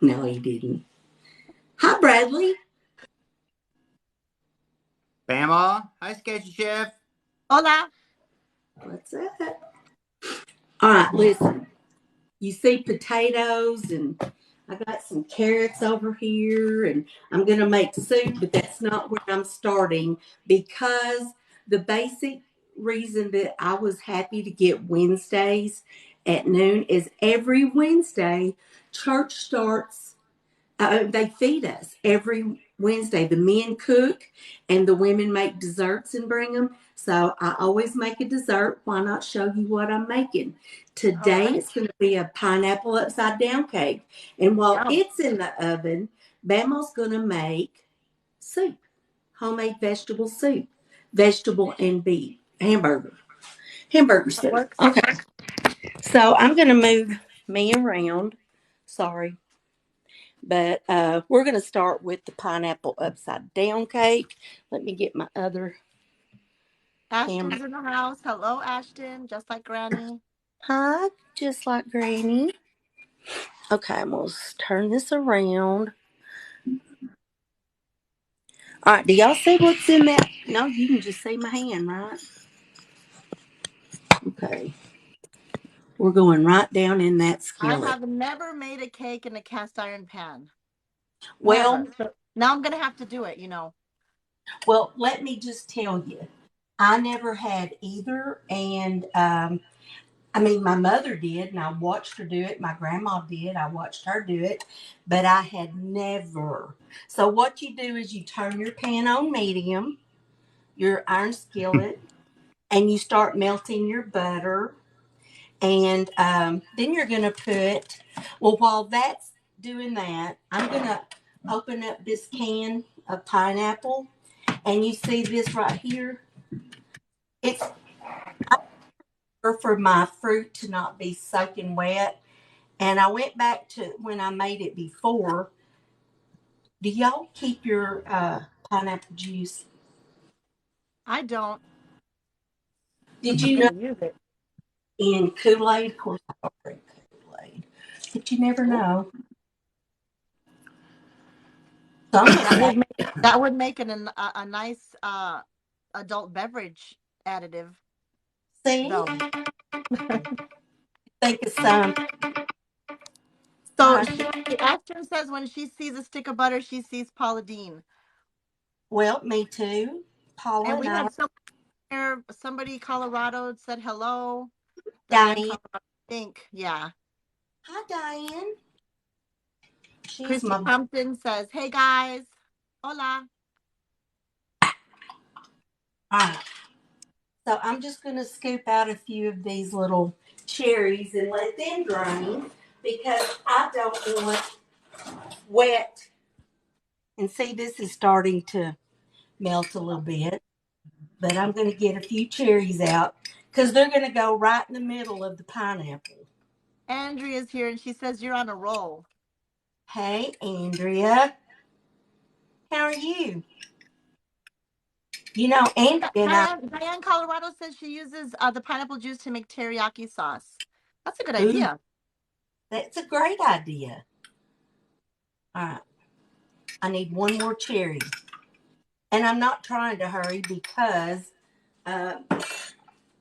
No, he didn't. Hi, Bradley. Bamaws. Hi, Sketchy Chef. Hola. What's that? All right, listen. You see potatoes, and I got some carrots over here, and I'm going to make soup, but that's not where I'm starting because the basic reason that I was happy to get Wednesdays at noon is every Wednesday, church starts they feed us every Wednesday. The men cook and the women make desserts and bring them. So I always make a dessert. Why not show you what I'm making? All Today right. it's going to be a pineapple upside down cake. And while Yum. it's in the oven, Bama's going to make soup, homemade vegetable soup, vegetable and beef, hamburger That soup. works. Okay. So I'm going to move me around. Sorry. But we're going to start with the pineapple upside down cake. Let me get my other Ashton's camera. in the house. Hello, Ashton. Just like Granny. Hi, just like Granny. Okay, I'm going to turn this around. All right, do y'all see what's in that? No, you can just see my hand, right? Okay. We're going right down in that I skillet. have never made a cake in a cast iron pan. Well, Never. So now I'm gonna have to do it. well, let me just tell you. I never had either, and I mean, my mother did, and I watched her do it. My grandma did. I watched her do it, but I had never. So, what you do is you turn your pan on medium, your iron skillet, and you start melting your butter. And then you're going to put, well, while that's doing that, I'm going to open up this can of pineapple. And you see this right here? It's for my fruit to not be soaking wet. And I went back to when I made it before. Do y'all keep your pineapple juice? I don't. Did I'm you know gonna use it. in Kool-Aid? Of course, I don't drink Kool-Aid, but you never Ooh, know. So I'm that gonna would make. make that would make a nice adult beverage additive, See, though. think of some. So Uh, Ashton says when she sees a stick of butter, she sees Paula Deen. well, me too. Paula And and we I. had somebody Colorado said hello. Diane Diane. Colorado, I think. Yeah. Hi, Diane. She's Christy my. Compton says, "Hey guys, hola." All right. So I'm just gonna scoop out a few of these little cherries and let them drain because I don't want wet. And see, this is starting to melt a little bit. But I'm going to get a few cherries out because they're going to go right in the middle of the pineapple. Andrea's here and she says you're on a roll. Hey, Andrea, how are you? You know, Andrea and I, Diane Colorado says she uses the pineapple juice to make teriyaki sauce. That's a good ooh, idea. that's a great idea. All right, I need one more cherry. And I'm not trying to hurry because uh,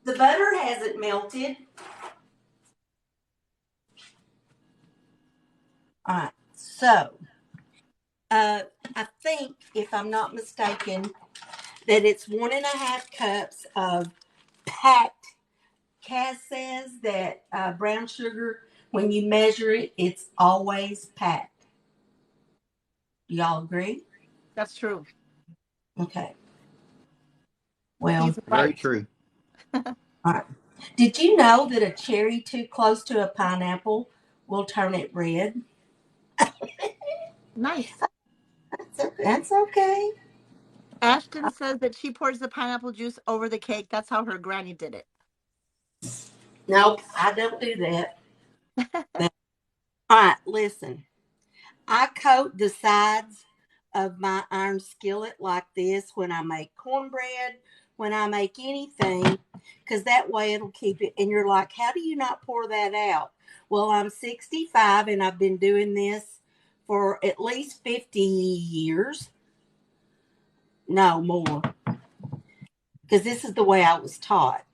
the butter hasn't melted. All right, so I think, if I'm not mistaken, that it's 1.5 cups of packed. Cass says that brown sugar, when you measure it, it's always packed. Do y'all agree? That's true. Okay. Well, He's Very right. true. all right. Did you know that a cherry too close to a pineapple will turn it red? Nice. That's okay. Ashton says that she pours the pineapple juice over the cake. That's how her granny did it. Nope, I don't do that. All right, listen. I coat the sides of my iron skillet like this when I make cornbread, when I make anything, because that way it'll keep it. And you're like, how do you not pour that out? Well, I'm 65 and I've been doing this for at least 50 years. No, more. Because this is the way I was taught.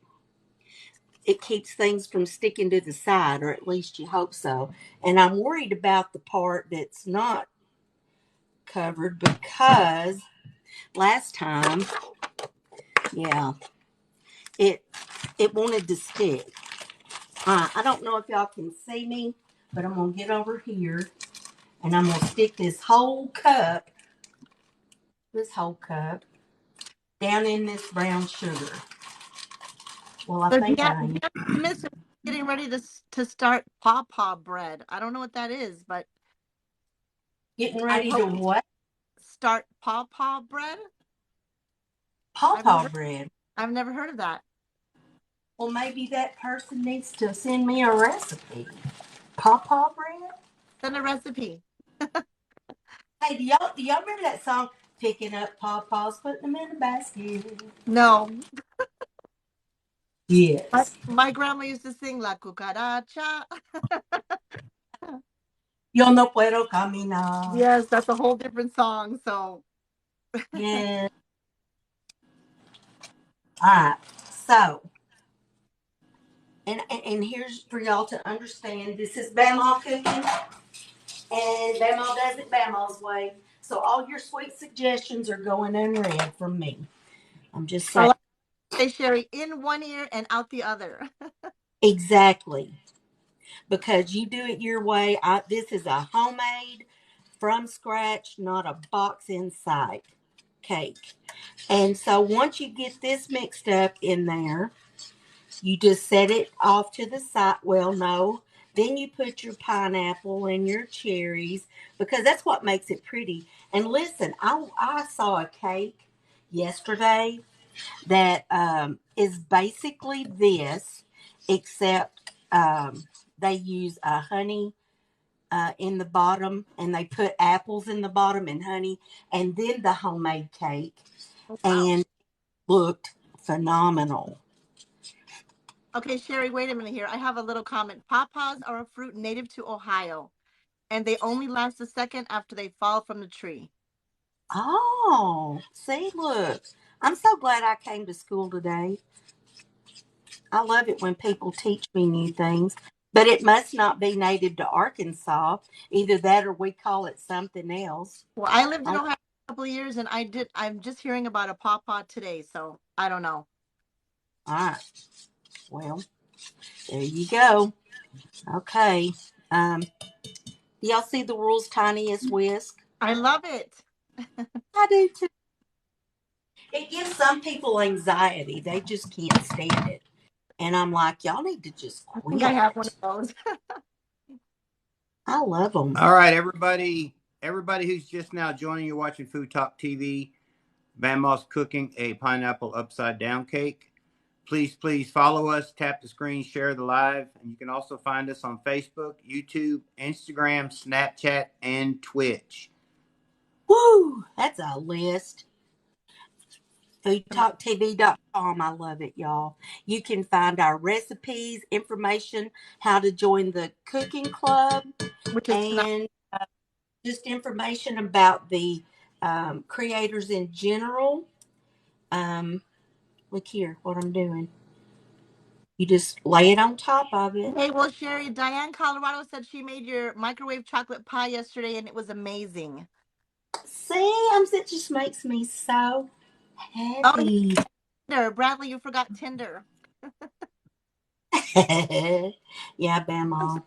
It keeps things from sticking to the side, or at least you hope so. And I'm worried about the part that's not covered because last time, yeah, it wanted to stick. I don't know if y'all can see me, but I'm going to get over here and I'm going to stick this whole cup, down in this brown sugar. Well, I So think I am. Miss getting ready to start pawpaw bread. I don't know what that is, but Getting ready to what? Start pawpaw bread. Pawpaw bread. I've never heard of that. Well, maybe that person needs to send me a recipe. Pawpaw bread? Send a recipe. Hey, do y'all remember that song? Picking up pawpaws, putting them in a basket. No. Yes. My grandma used to sing La Cucaracha. Yo no puedo caminar. Yes, that's a whole different song. So Yeah. All right. So, and here's for y'all to understand. This is Bamaw cooking, and Bamaw does it Bamaw's way. So all your sweet suggestions are going unread from me. I'm just saying. Say Sherry, in one ear and out the other. Exactly. Because you do it your way. This is a homemade, from scratch, not a box inside cake. And so once you get this mixed up in there, you just set it off to the side. Well, no. Then you put your pineapple and your cherries because that's what makes it pretty. And listen, I saw a cake yesterday that is basically this, except they use a honey in the bottom, and they put apples in the bottom and honey, and then the homemade cake, and looked phenomenal. Okay, Sherry, wait a minute here. I have a little comment. Pawpaws are a fruit native to Ohio, and they only last a second after they fall from the tree. Oh, see, look. I'm so glad I came to school today. I love it when people teach me new things. But it must not be native to Arkansas. Either that or we call it something else. Well, I lived in Ohio for a couple of years, and I'm just hearing about a pawpaw today, so I don't know. All right. Well, there you go. Okay. Y'all see the world's tiniest whisk? I love it. I do too. It gives some people anxiety. They just can't stand it. And I'm like, y'all need to just I think quit. I have one of those. I love them. All right, everybody who's just now joining you watching Food Talk TV, Bamaws cooking a pineapple upside down cake. Please follow us, tap the screen, share the live, and you can also find us on Facebook, YouTube, Instagram, Snapchat, and Twitch. Woo! That's a list. FoodTokTV.com. I love it, y'all. You can find our recipes, information, how to join the cooking club, Which is and just information about the creators in general. Look here, what I'm doing. You just lay it on top of it. Hey, well, Sherry, Diane Colorado said she made your microwave chocolate pie yesterday, and it was amazing. See, it just makes me so happy. Oh, Tinder. Bradley, you forgot Tinder. Yeah, Bamaw.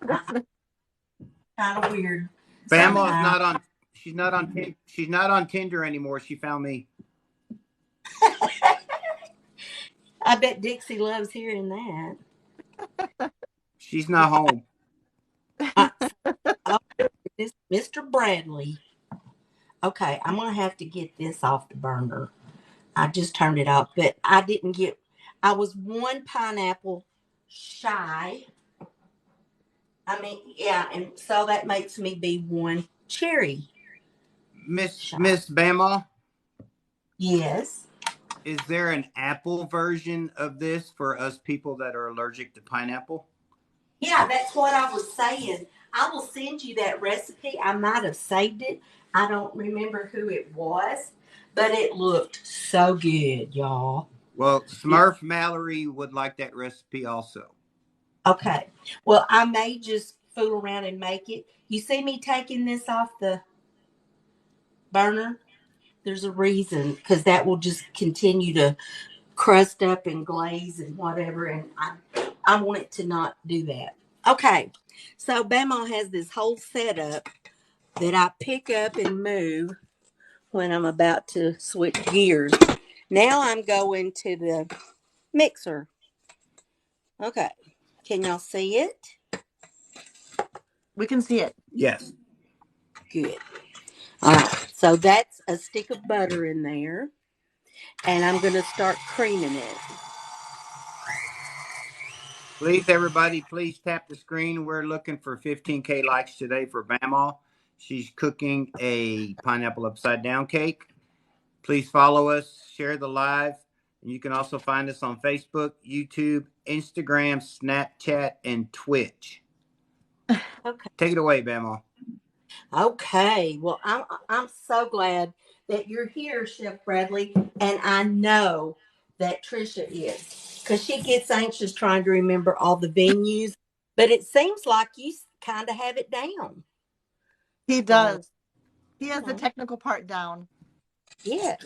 Kind of weird. Bamaw's not on. She's not on Tinder anymore. She found me. I bet Dixie loves hearing that. She's not home. Mr. Bradley. Okay, I'm going to have to get this off the burner. I just turned it off, but I was one pineapple shy. I mean, yeah, and so that makes me be one cherry. Miss Bamaw? Yes. Is there an apple version of this for us people that are allergic to pineapple? Yeah, that's what I was saying. I will send you that recipe. I might have saved it. I don't remember who it was, but it looked so good, y'all. Well, Yeah. Smurf Mallory would like that recipe also. Okay. Well, I may just fool around and make it. You see me taking this off the burner? There's a reason, because that will just continue to crust up and glaze and whatever, and I want it to not do that. Okay. So Bama has this whole setup that I pick up and move when I'm about to switch gears. Now I'm going to the mixer. Okay. Can y'all see it? We can see it. Yes. Good. All right. So that's a stick of butter in there. And I'm going to start creaming it. Please, everybody, please tap the screen. We're looking for 15K likes today for Bamaw. She's cooking a pineapple upside down cake. Please follow us, share the live. And you can also find us on Facebook, YouTube, Instagram, Snapchat, and Twitch. Okay. Take it away, Bamaw. Okay. Well, I'm so glad that you're here, Chef Bradley, and I know that Trisha is, because she gets anxious trying to remember all the venues. But it seems like you kind of have it down. He So, does. He has the yeah. technical part down. Yes.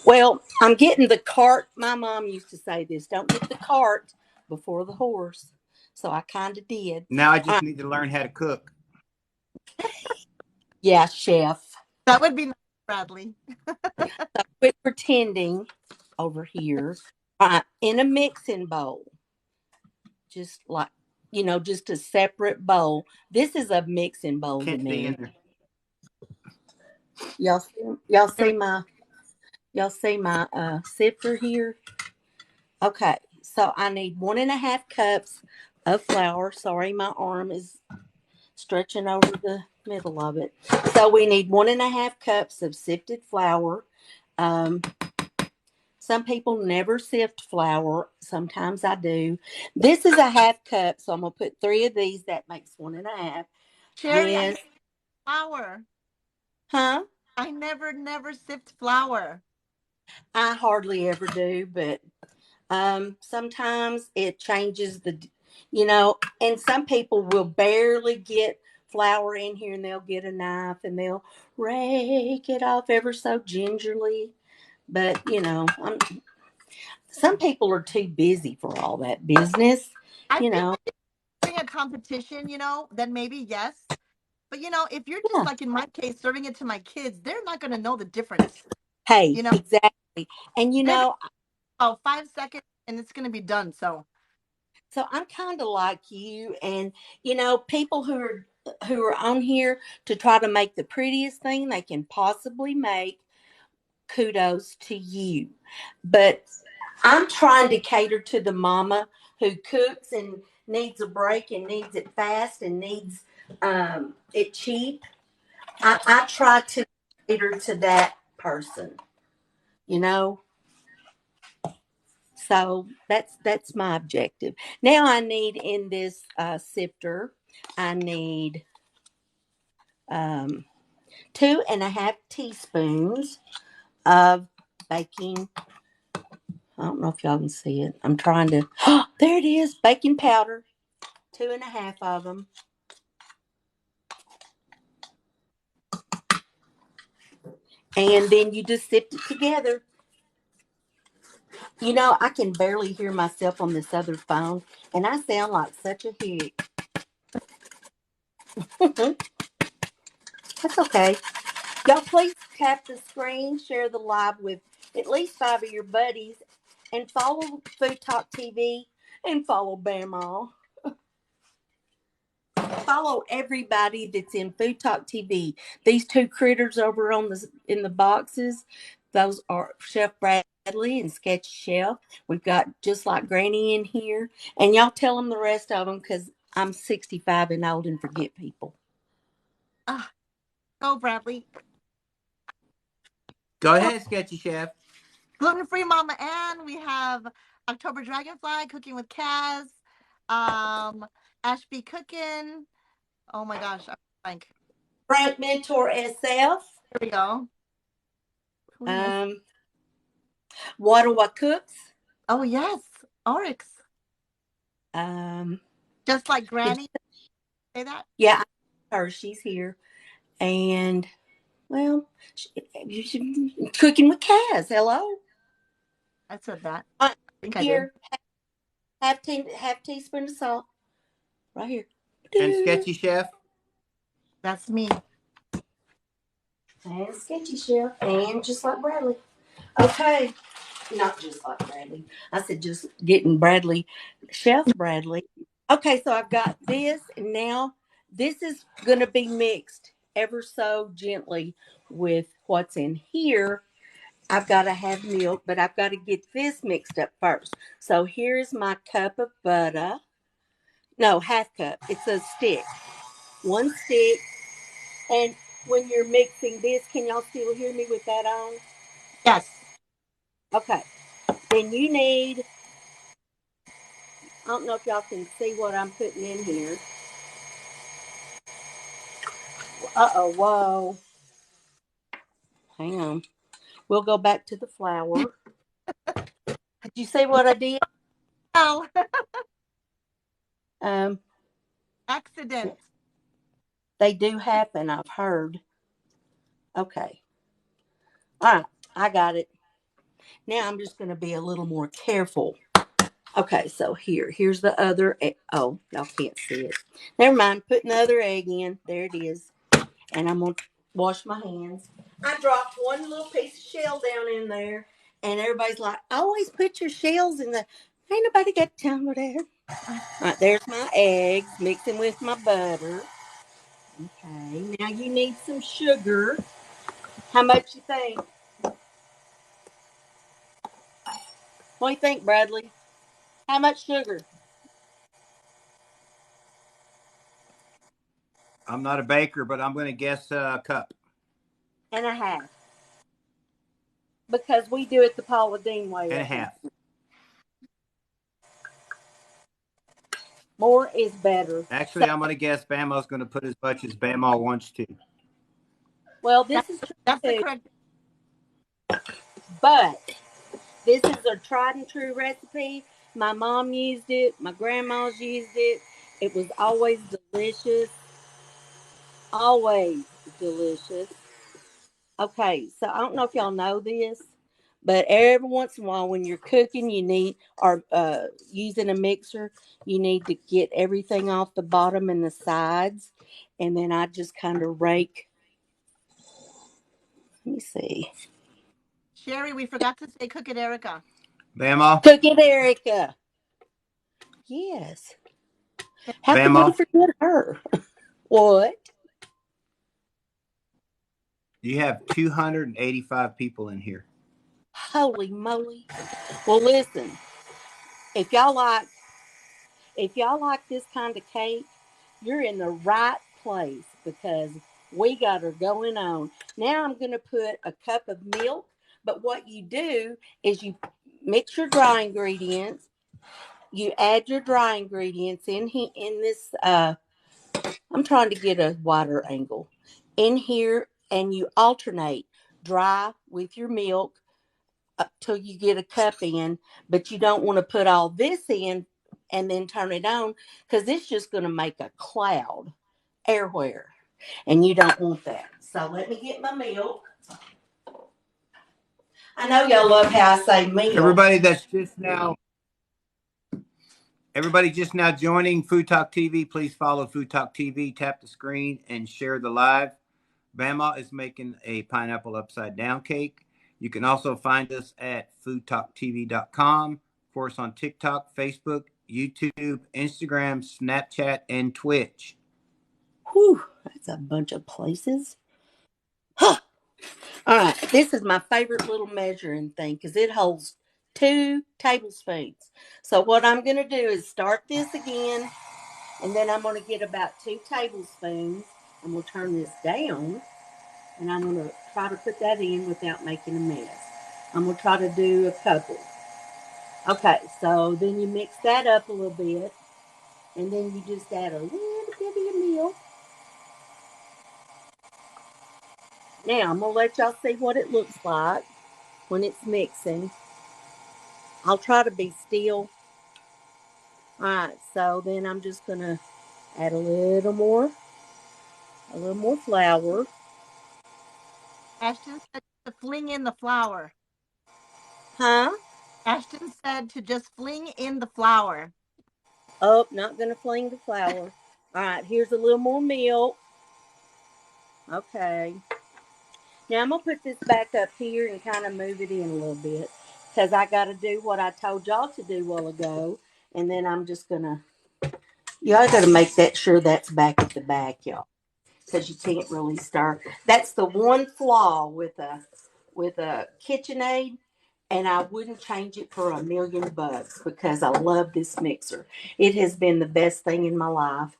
Well, I'm getting the cart. My mom used to say this: "Don't get the cart before the horse." So I kind of did. Now I just need to learn how to cook. Yeah, chef. That would be nice, Bradley. So quit pretending over here. In a mixing bowl, just like, just a separate bowl. This is a mixing bowl to Can't see in me. there. Y'all, y'all see my sifter here. Okay, so I need 1.5 cups of flour. Sorry, my arm is stretching over the middle of it. So we need 1.5 cups of sifted flour. Um, Some people never sift flour. Sometimes I do. This is a 1/2 cup, so I'm gonna put 3 of these. That makes 1.5. Sherry, I Then, never flour. huh? I never sift flour. I hardly ever do, but sometimes it changes and some people will barely get flour in here, and they'll get a knife and they'll rake it off ever so gingerly. But some people are too busy for all that business. I You feel know, like during a competition, then maybe yes. But if you're just yeah. like in my case, serving it to my kids, they're not gonna know the difference. Hey, You know, exactly. And they're gonna about 5 seconds and it's gonna be done. So so I'm kind of like you, and people who are on here to try to make the prettiest thing they can possibly make. Kudos to you, but I'm trying to cater to the mama who cooks and needs a break and needs it fast and needs it cheap. I try to cater to that person, you know. So that's my objective. Now I need in this sifter, I need 2.5 teaspoons of baking. I don't know if y'all can see it. I'm trying to. There it is, baking powder. 2.5 of them. And then you just sift it together. I can barely hear myself on this other phone, and I sound like such a hick. That's okay. Y'all, please tap the screen, share the live with at least 5 of your buddies, and follow Food Talk TV and follow Bamaw. Follow everybody that's in Food Talk TV. These two critters over in the boxes, those are Chef Bradley and Sketchy Chef. We've got just like Granny in here, and y'all tell them the rest of them, because I'm 65 and old and forget people. go Bradley. Go ahead, Sketchy Chef. Gluten-free Mama Ann. We have October Dragonfly cooking with Kaz. Ashby cooking. Oh my gosh. Like, Frank Mentor SF. here we go. Who we miss? Wadawa Cooks. Oh yes, Oryx. Um, Just like Granny. Say that. yeah, her. She's here. And, well, cooking with Kaz. Hello. I said that. Uh, I think I did. Here, half teaspoon of salt. Right here. And Sketchy Chef. That's me. And Sketchy Chef. And just like Bradley. Okay. Not just like Bradley. I said just getting Bradley, Chef Bradley. Okay, so I've got this, and now this is going to be mixed ever so gently with what's in here. I've got to have milk, but I've got to get this mixed up first. So here's my cup of butter. No, half cup. It's a stick. One stick. And when you're mixing this, can y'all still hear me with that on? Yes. Okay. Then you need, I don't know if y'all can see what I'm putting in here. Uh-oh, whoa. Hang on. We'll go back to the flour. Did you see what I did? Oh, Um, accident. they do happen, I've heard. Okay. All right, I got it. Now I'm just going to be a little more careful. Okay, so here's the other egg. Oh, y'all can't see it. Never mind, putting the other egg in. There it is. And I'm going to wash my hands. I dropped one little piece of shell down in there. And everybody's like, always put your shells in the... Ain't nobody got time for that. All right, there's my eggs mixing with my butter. Okay, now you need some sugar. How much you think? What do you think, Bradley? How much sugar? I'm not a baker, but I'm going to guess a cup. And a half. Because we do it the Paula Deen way. And a half. More is better. Actually, I'm going to guess Bama's going to put as much as Bama wants to. Well, this is That's the true, correct. but this is a tried and true recipe. My mom used it. My grandma's used it. It was always delicious. Always delicious. Okay, so I don't know if y'all know this, but every once in a while when you're cooking, you need, or using a mixer, you need to get everything off the bottom and the sides. And then I just kind of rake. Let me see. Sherry, we forgot to say cook it, Erica. Bama? Cook it, Erica. Yes. How could we Bama? forget her? What? You have 285 people in here. Holy moly. Well, listen, if y'all like this kind of cake, you're in the right place because we got her going on. Now I'm going to put a cup of milk, but what you do is you mix your dry ingredients. You add your dry ingredients in this. I'm trying to get a wider angle in here, and you alternate dry with your milk up till you get a cup in, but you don't want to put all this in and then turn it on because it's just going to make a cloud everywhere, and you don't want that. So let me get my milk. I know y'all love how I say milk. Everybody just now joining Food Talk TV, please follow Food Talk TV, tap the screen, and share the live. Bama is making a pineapple upside down cake. You can also find us at foodtalktv.com, of course on TikTok, Facebook, YouTube, Instagram, Snapchat, and Twitch. Whew, that's a bunch of places. Huh. All right, this is my favorite little measuring thing because it holds 2 tablespoons. So what I'm going to do is start this again, and then I'm going to get about 2 tablespoons. I'm going to turn this down, and I'm going to try to put that in without making a mess. I'm going to try to do a couple. Okay, so then you mix that up a little bit, and then you just add a little bit of your milk. Now, I'm going to let y'all see what it looks like when it's mixing. I'll try to be still. All right, so then I'm just going to add a little more flour. Ashton said to fling in the flour. Huh? Ashton said to just fling in the flour. Oh, not going to fling the flour. All right, here's a little more milk. Okay. Now I'm going to put this back up here and kind of move it in a little bit because I got to do what I told y'all to do a while ago. And then I'm just going to, y'all got to make that sure that's back at the back, y'all, because you can't really stir. That's the one flaw with a KitchenAid, and I wouldn't change it for $1,000,000 because I love this mixer. It has been the best thing in my life.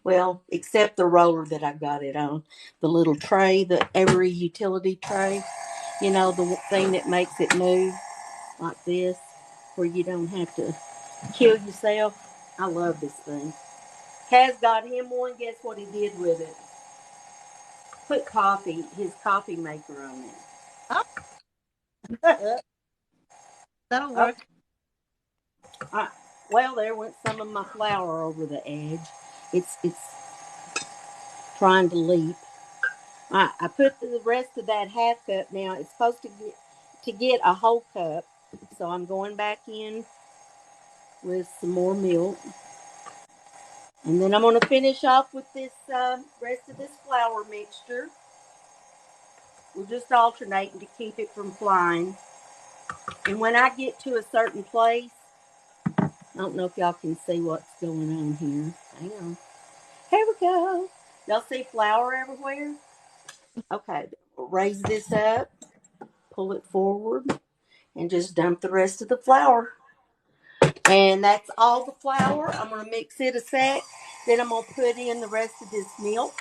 Well, except the roller that I got it on, the little tray, the every utility tray, you know, the thing that makes it move like this, where you don't have to kill yourself. I love this thing. Kaz got him one. Guess what he did with it? Put his coffee maker on Oh, it. that'll Oh, work. well, there went some of my flour over the edge. It's trying to leap. I put the rest of that half cup. Now it's supposed to get a whole cup, so I'm going back in with some more milk, and then I'm going to finish off with this rest of this flour mixture. We're just alternating to keep it from flying. And when I get to a certain place, I don't know if y'all can see what's going on here. Hang on. Here we go. Y'all see flour everywhere? Okay, we'll raise this up, pull it forward, and just dump the rest of the flour. And that's all the flour. I'm going to mix it a sec. Then I'm going to put in the rest of this milk.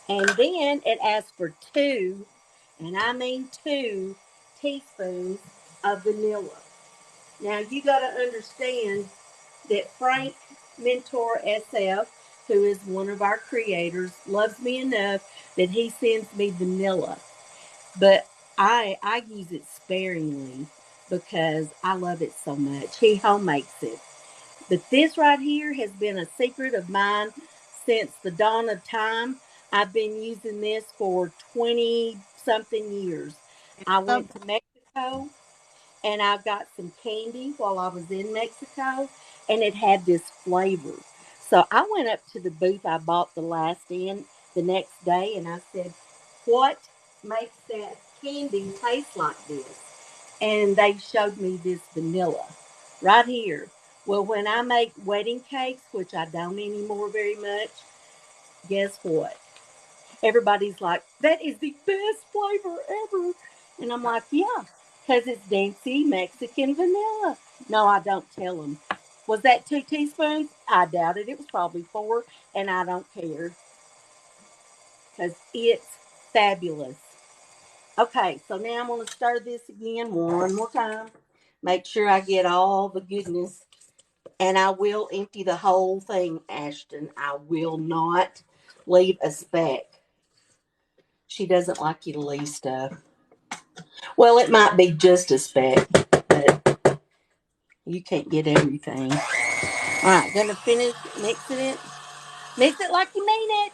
And then it asks for 2, and I mean 2 teaspoons of vanilla. Now you got to understand that Frank Mentor SF, who is one of our creators, loves me enough that he sends me vanilla. But I use it sparingly because I love it so much. He home makes it. But this right here has been a secret of mine since the dawn of time. I've been using this for 20 something years. I So went to Mexico and I got some candy while I was in Mexico, and it had this flavor. So I went up to the booth I bought the last in the next day, and I said, "What makes that candy taste like this?" And they showed me this vanilla right here. Well, when I make wedding cakes, which I don't anymore very much, guess what? Everybody's like, that is the best flavor ever. And I'm like, yeah, because it's dainty Mexican vanilla. No, I don't tell them. Was that 2 teaspoons? I doubt it. It was probably 4, and I don't care because it's fabulous. Okay, so now I'm going to stir this again one more time. Make sure I get all the goodness. And I will empty the whole thing, Ashton. I will not leave a speck. She doesn't like you to leave stuff. Well, it might be just a speck, but you can't get everything. All right, gonna finish mixing it. Mix it like you mean it.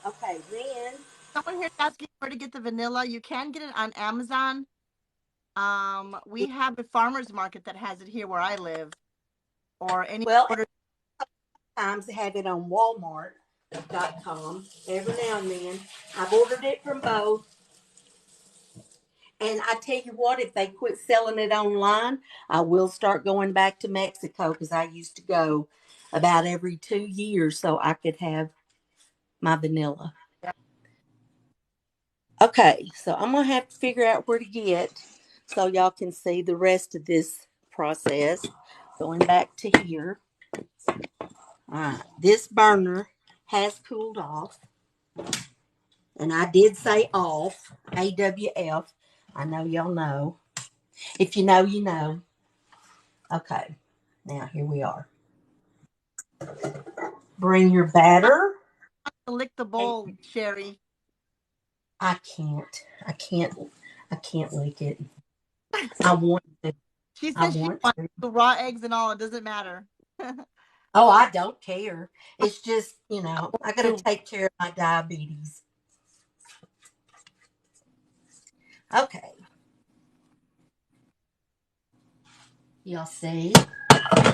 Okay, then. someone here is asking where to get the vanilla. You can get it on Amazon. We have a farmer's market that has it here where I live, or any Well, order. times they have it on Walmart.com every now and then. I've ordered it from both. And I tell you what, if they quit selling it online, I will start going back to Mexico because I used to go about every 2 years so I could have my vanilla. Okay, so I'm going to have to figure out where to get so y'all can see the rest of this process. Going back to here. All right, this burner has cooled off. And I did say off, AWF. I know y'all know. If you know, you know. Okay, now here we are. Bring your batter. to lick the bowl, Sherry. I can't lick it. I want to. She I says she want wants to. the raw eggs and all. It doesn't matter. Oh, I don't care. It's just, I got to take care of my diabetes. Okay. Y'all see?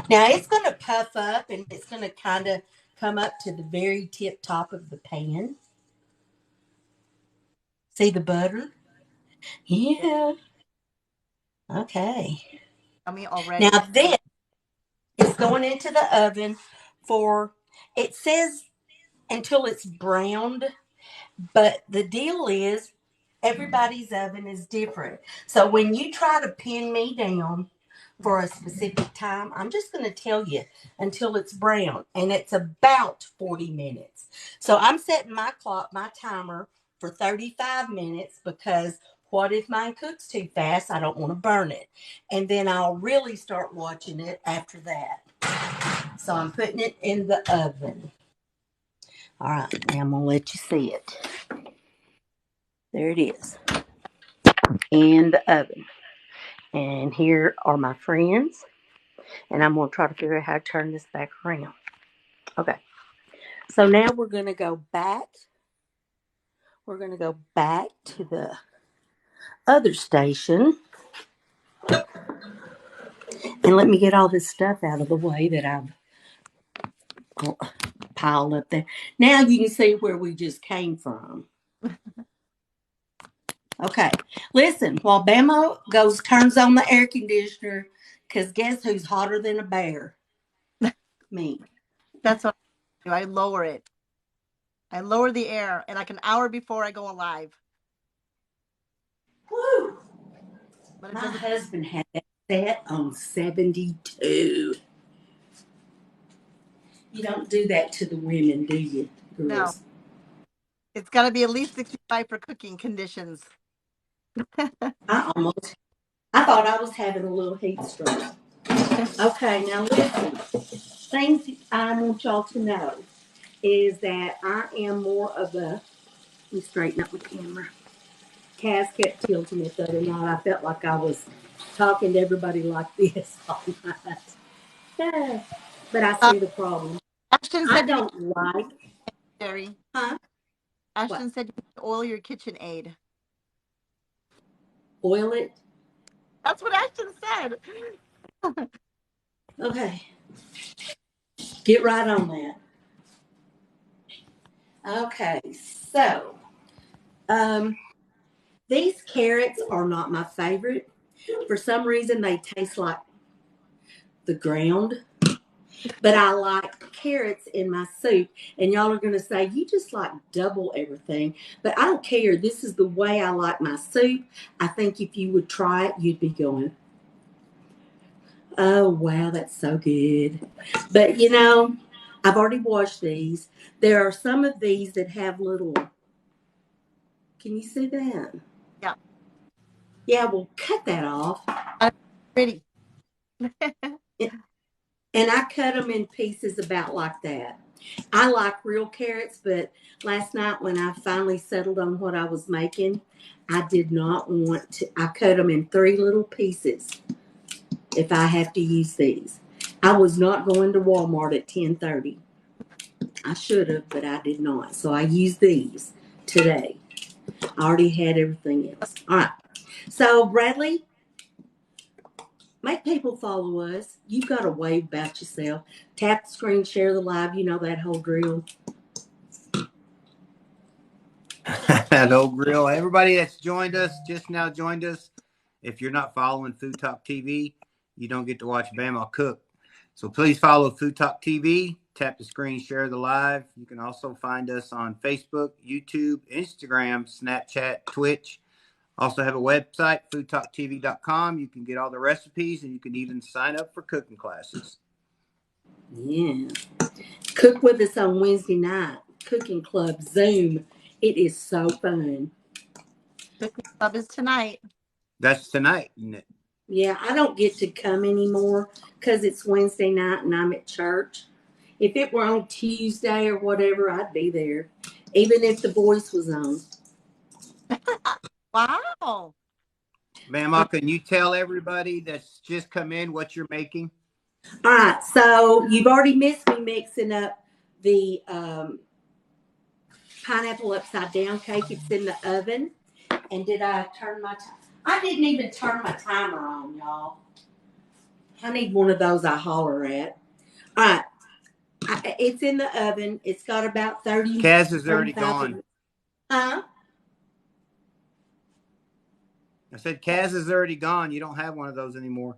Now it's going to puff up and it's going to kind of come up to the very tip top of the pan. See the butter? Yeah. Okay. Yummy already. Now this is going into the oven for, it says until it's browned, but the deal is everybody's oven is different. So when you try to pin me down for a specific time, I'm just going to tell you until it's brown, and it's about 40 minutes. So I'm setting my clock, my timer for 35 minutes because what if mine cooks too fast? I don't want to burn it. And then I'll really start watching it after that. So I'm putting it in the oven. All right, now I'm going to let you see it. There it is in the oven. And here are my friends. And I'm going to try to figure out how to turn this back around. Okay. So now we're going to go back. We're going to go back to the other station. And let me get all this stuff out of the way that I've piled up there. Now you can see where we just came from. Okay. Listen, while Bama turns on the air conditioner, because guess who's hotter than a bear? Me. That's what I do. I lower it. I lower the air, and like an hour before I go live. Woo! But My husband had that set on 72. You don't do that to the women, do you, girls? No. It's got to be at least 65 for cooking conditions. I thought I was having a little heat stroke. Okay, now listen. Things I want y'all to know is that I am more of a, let me straighten up the camera. Cass kept tilting it the other night. I felt like I was talking to everybody like this all night. But I see the problem. Ashton I said don't like. Sherry. Huh? Ashton What? said you need to oil your KitchenAid. Oil it? That's what Ashton said. Okay. Get right on that. Okay, so these carrots are not my favorite. For some reason, they taste like the ground. But I like carrots in my soup. And y'all are going to say, you just like double everything. But I don't care. This is the way I like my soup. I think if you would try it, you'd be going, oh, wow, that's so good. But, I've already washed these. There are some of these that have little, can you see that? Yeah. Yeah, well, cut that off. I'm ready. And I cut them in pieces about like that. I like real carrots, but last night when I finally settled on what I was making, I did not want to. I cut them in 3 little pieces if I have to use these. I was not going to Walmart at 10:30. I should have, but I did not. So I used these today. I already had everything else. All right. So, Bradley, make people follow us. You've got to wave about yourself. Tap the screen, share the live. You know that whole drill. That old grill. Everybody that's just now joined us. If you're not following Food Talk TV, you don't get to watch Bama cook. So please follow Food Talk TV. Tap the screen, share the live. You can also find us on Facebook, YouTube, Instagram, Snapchat, Twitch. Also have a website, foodtalktv.com. You can get all the recipes, and you can even sign up for cooking classes. Yeah. Cook with us on Wednesday night. Cooking Club Zoom. It is so fun. Cooking club is tonight. That's tonight, isn't it? Yeah, I don't get to come anymore because it's Wednesday night and I'm at church. If it were on Tuesday or whatever, I'd be there. even if the voice was on. Wow. Mama, can you tell everybody that's just come in what you're making? All right, so you've already missed me mixing up the pineapple upside down cake. It's in the oven. And did I turn my I didn't even turn my timer on, y'all. I need one of those I holler at. All right. It's in the oven. It's got about 30, Kaz is already 35 gone. minutes. Huh? I said Kaz is already gone. You don't have one of those anymore.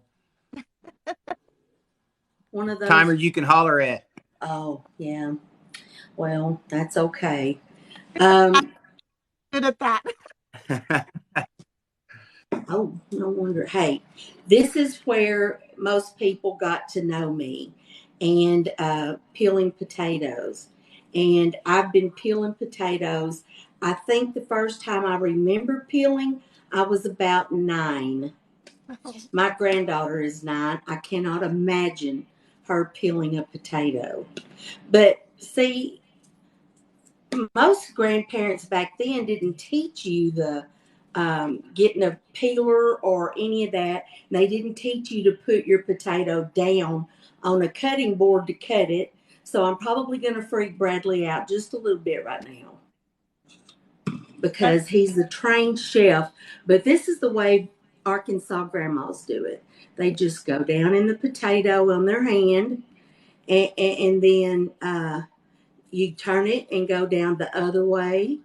One of those timer you can holler at. Oh, yeah. Well, that's okay. Good at that. Oh, no wonder. Hey, this is where most people got to know me, and peeling potatoes. And I've been peeling potatoes. I think the first time I remember peeling, I was about 9. My granddaughter is 9. I cannot imagine her peeling a potato. But see, most grandparents back then didn't teach you the getting a peeler or any of that. They didn't teach you to put your potato down on a cutting board to cut it. So I'm probably going to freak Bradley out just a little bit right now because he's the trained chef. But this is the way Arkansas grandmas do it. They just go down in the potato on their hand, and then you turn it and go down the other way.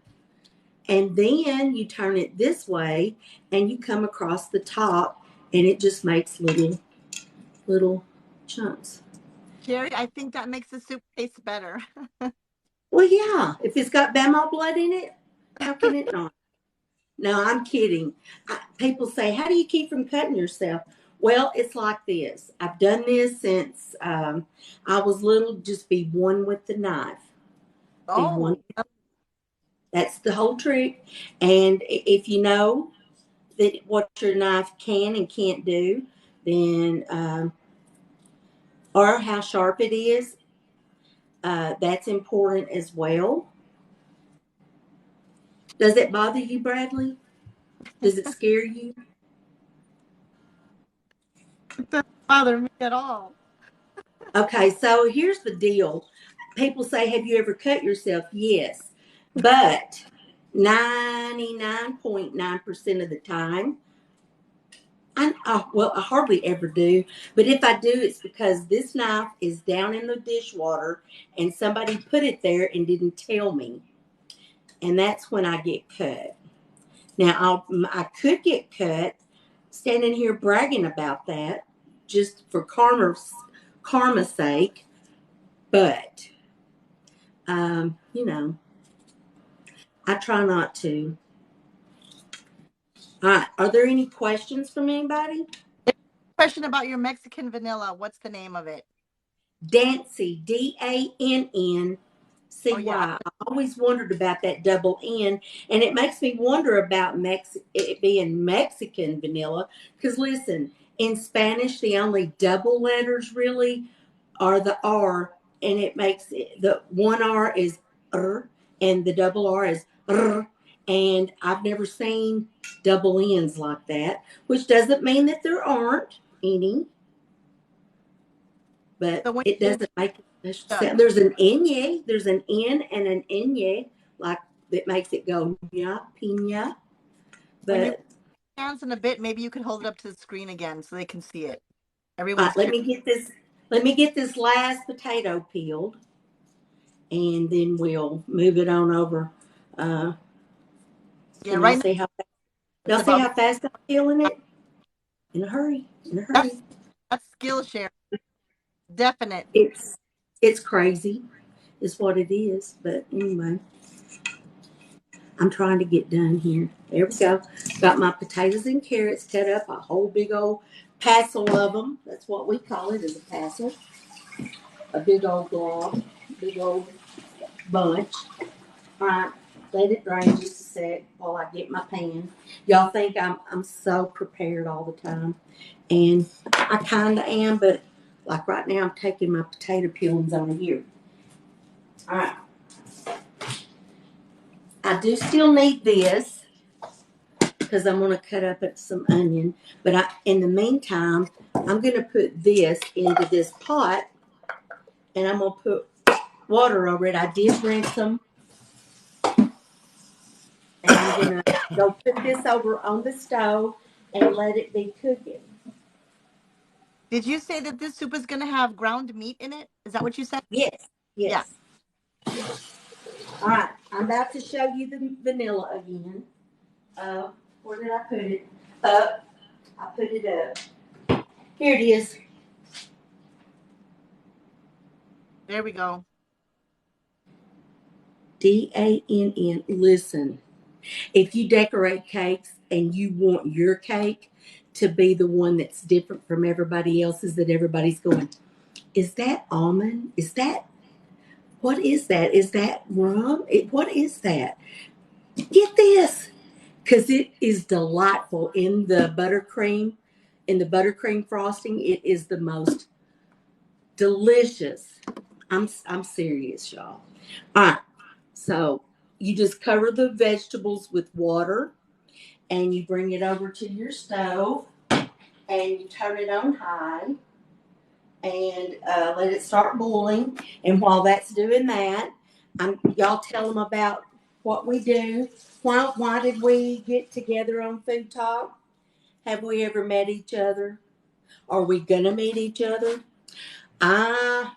And then you turn it this way and you come across the top and it just makes little chunks. Sherry, I think that makes the soup taste better. Well, yeah, if it's got Bamaw blood in it, how can it not? No, I'm kidding. People say, how do you keep from cutting yourself? Well, it's like this. I've done this since I was little. Just be one with the knife. Be one. That's the whole trick. And if you know that what your knife can and can't do, then or how sharp it is, that's important as well. Does it bother you, Bradley? Does it scare you? It doesn't bother me at all. Okay, so here's the deal. People say, have you ever cut yourself? Yes. But 99.9% of the time, I hardly ever do. But if I do, it's because this knife is down in the dishwater and somebody put it there and didn't tell me. And that's when I get cut. Now, I could get cut standing here bragging about that just for karma's sake. But, I try not to. All right. Are there any questions from anybody? Question about your Mexican vanilla. What's the name of it? Dancy, DANNCY. Oh, yeah. I always wondered about that double N, and it makes me wonder about it being Mexican vanilla. Because listen, in Spanish, the only double letters really are the R, and it makes the one R is and the double R is and I've never seen double N's like that, which doesn't mean that there aren't any. But So it doesn't make a special sound. There's an enye, there's an N and an enye, like that makes it go pina. But when you hands in a bit, maybe you could hold it up to the screen again so they can see it. Everyone's let me get this last potato peeled, and then we'll move it on over. Yeah, right. See how fast I'm peeling it? In a hurry. That's Skillshare. Definite. It's crazy, is what it is. But anyway, I'm trying to get done here. There we go. Got my potatoes and carrots cut up, a whole big old passel of them. That's what we call it, is a passel. A big old glob, big old bunch. All right, let it drain just a sec while I get my pan. Y'all think I'm so prepared all the time, and I kind of am, but like right now, I'm taking my potato peelings over here. All right. I do still need this because I'm going to cut up some onion. But in the meantime, I'm going to put this into this pot, and I'm going to put water over it. I did rinse them. And I'm going to go put this over on the stove and let it be cooking. Did you say that this soup is going to have ground meat in it? Is that what you said? Yes, Yeah. yes. All right, I'm about to show you the vanilla again. Where did I put it? Up. I put it up. Here it is. There we go. DANN. Listen, if you decorate cakes and you want your cake to be the one that's different from everybody else's, that everybody's going, is that almond? What is that? Is that rum? What is that? Get this, because it is delightful in the buttercream, frosting. It is the most delicious. I'm serious, y'all. All right, so you just cover the vegetables with water, and you bring it over to your stove, and you turn it on high, and let it start boiling. And while that's doing that, y'all tell them about what we do. Why did we get together on Food Talk? Have we ever met each other? Are we gonna meet each other?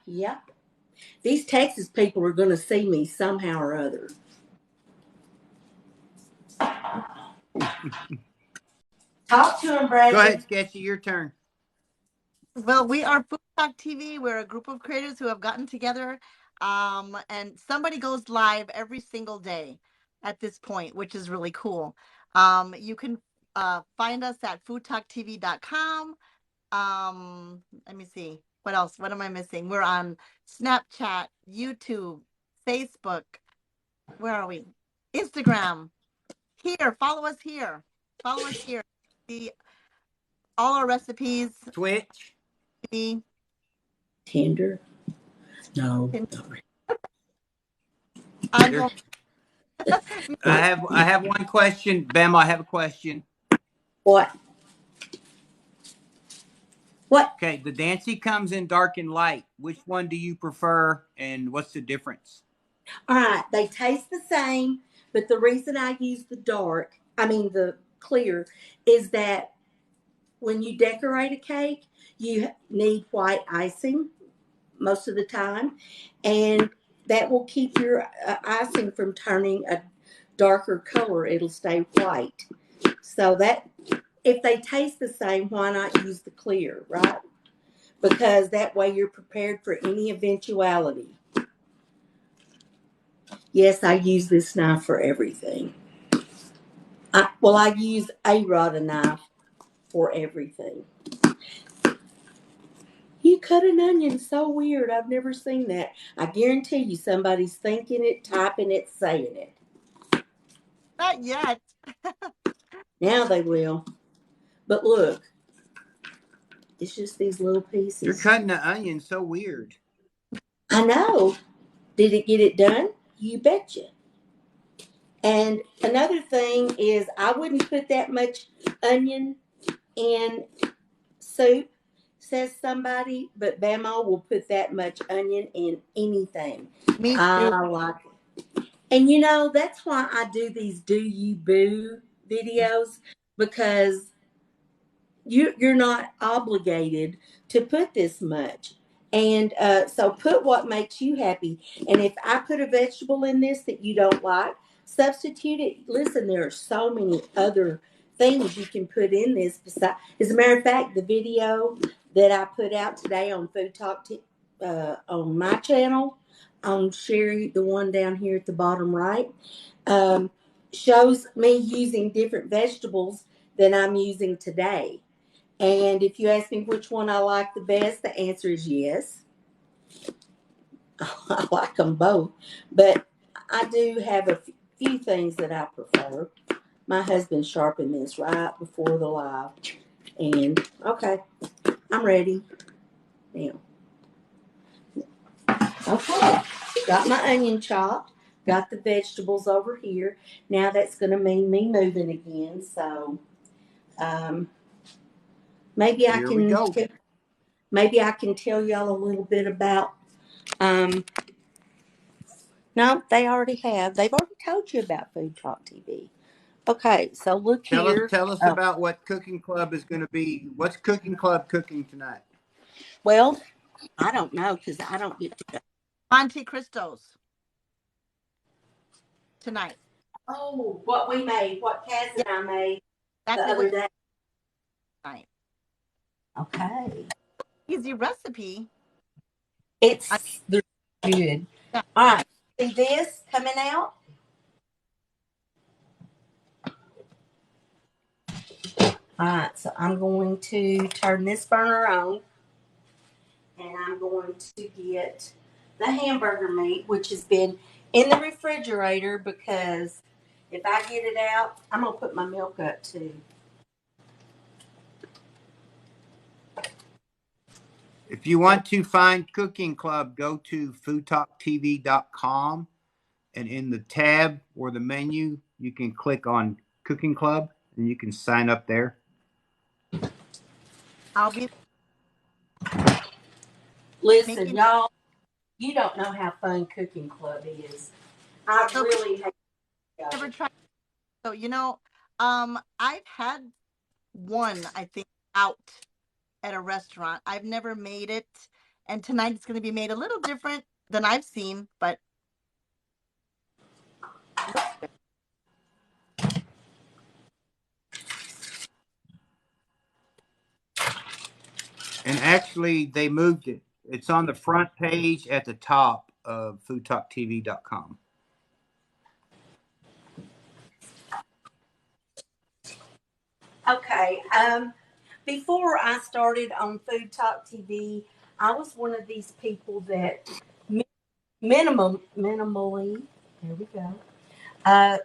Yeah. These Texas people are gonna see me somehow or other. Talk to them, Bradley. Go ahead, Sketchy, your turn. Well, we are Food Talk TV. We're a group of creators who have gotten together, and somebody goes live every single day at this point, which is really cool. You can find us at foodtoktv.com. Let me see. What else? What am I missing? We're on Snapchat, YouTube, Facebook. Where are we? Instagram. Here, follow us here. Follow us here. See all our recipes. Twitch. Tinder? No. I'm going. I have one question. Bam, I have a question. What? Okay, the Dancy comes in dark and light. Which one do you prefer, and what's the difference? All right, they taste the same, but the reason I use the clear, is that when you decorate a cake, you need white icing most of the time, and that will keep your icing from turning a darker color. It'll stay white. So that if they taste the same, why not use the clear, right? Because that way you're prepared for any eventuality. Yes, I use this knife for everything. I use a rod knife for everything. You cut an onion so weird. I've never seen that. I guarantee you somebody's thinking it, typing it, saying it. Not yet. Now they will. But look, it's just these little pieces. You're cutting the onion so weird. I know. Did it get it done? You betcha. And another thing is, I wouldn't put that much onion in soup, says somebody, but Bamaw will put that much onion in anything. Me too. I like it. And that's why I do these Do You Boo videos, because you're not obligated to put this much. And so put what makes you happy. And if I put a vegetable in this that you don't like, substitute it. Listen, there are so many other things you can put in this. As a matter of fact, the video that I put out today on Food Talk on my channel, on Sherry, the one down here at the bottom right, shows me using different vegetables than I'm using today. And if you ask me which one I like the best, the answer is yes. I like them both. But I do have a few things that I prefer. My husband sharpened this right before the live. And, okay, I'm ready now. Okay, got my onion chopped. got the vegetables over here. Now that's going to mean me moving again. So um, maybe I Here we can go. maybe I can tell y'all a little bit about. Um, no, they already have. They've already told you about Food Talk TV. Okay, so look here. Tell us Oh, about what Cooking Club is going to be. What's Cooking Club cooking tonight? well, I don't know because I don't get to. Monte Cristos tonight. Oh, what we made, what Kaz Yeah, and I made the exactly other what day. tonight. Okay. Easy recipe. I, They're good. yeah, All right. See this coming out? All right. So I'm going to turn this burner on and I'm going to get the hamburger meat, which has been in the refrigerator because if I get it out, I'm going to put my milk up too. If you want to find Cooking Club, go to foodtalktv.com, and in the tab or the menu, you can click on Cooking Club and you can sign up there. I'll be Listen, making. y'all, you don't know how fun Cooking Club is. I So really hate to never go. tried. So I've had one, I think, out at a restaurant. I've never made it, and tonight it's going to be made a little different than I've seen, but looks good. And actually, they moved it. It's on the front page at the top of foodtalktv.com. Okay. Before I started on Food Talk TV, I was one of these people that minimally, there we go, uh,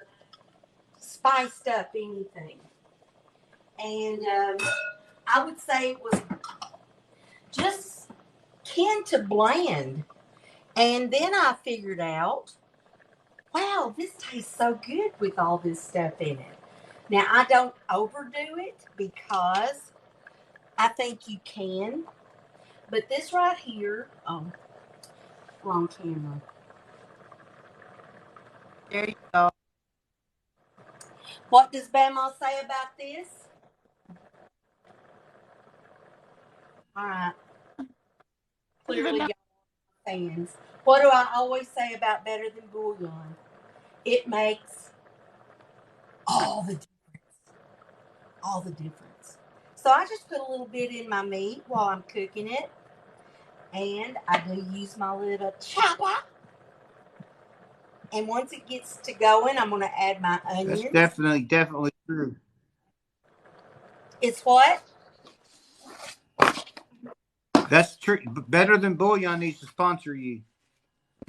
spiced up anything. And I would say it was just kin to bland. And then I figured out, wow, this tastes so good with all this stuff in it. Now, I don't overdo it because I think you can. But this right here, oh, wrong camera. There you go. What does Bamaws say about this? All right, Even clearly now, y'all fans. What do I always say about better than bouillon? It makes all the all the difference. So I just put a little bit in my meat while I'm cooking it, and I do use my little chopper. And once it gets to going, I'm going to add my That's onions. definitely true. It's what? That's true. Better than Bouillon needs to sponsor you.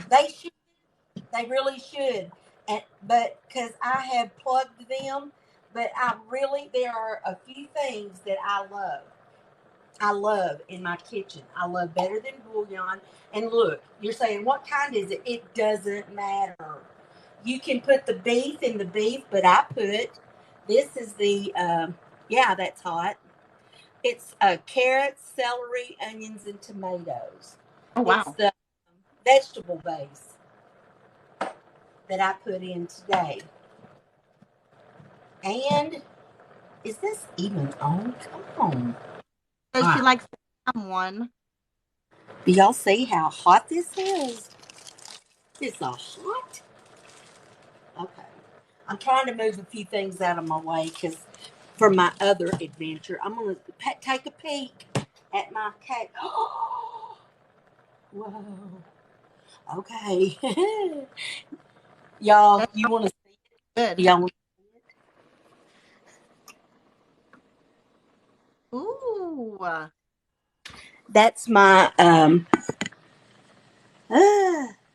They should. They really should. And but because I have plugged them, but I really there are a few things that I love. I love in my kitchen. I love better than bouillon. And look, you're saying what kind is it? It doesn't matter. You can put the beef in the beef, but I put this is the yeah, that's hot. It's carrots, celery, onions, and tomatoes. oh It's wow. the vegetable base that I put in today. And is this even on? Come on. Says All she right. likes the ham one. Do y'all see how hot this is? It's a hot. Okay. I'm trying to move a few things out of my way because for my other adventure, I'm going to take a peek at my cake. Whoa. Okay. Y'all, That's you want to see it? good. Y'all want Ooh. That's my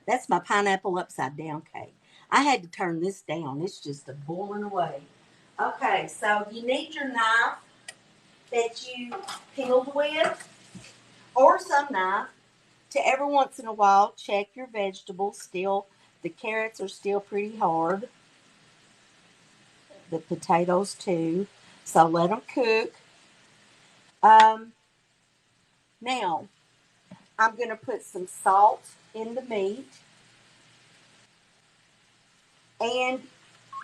that's my pineapple upside down cake. I had to turn this down. It's just a boiling away. Okay, so you need your knife that you peeled with, or some knife. To every once in a while check your vegetables. Still The carrots are still pretty hard. The potatoes too. So let them cook. Um, Now I'm going to put some salt in the meat. And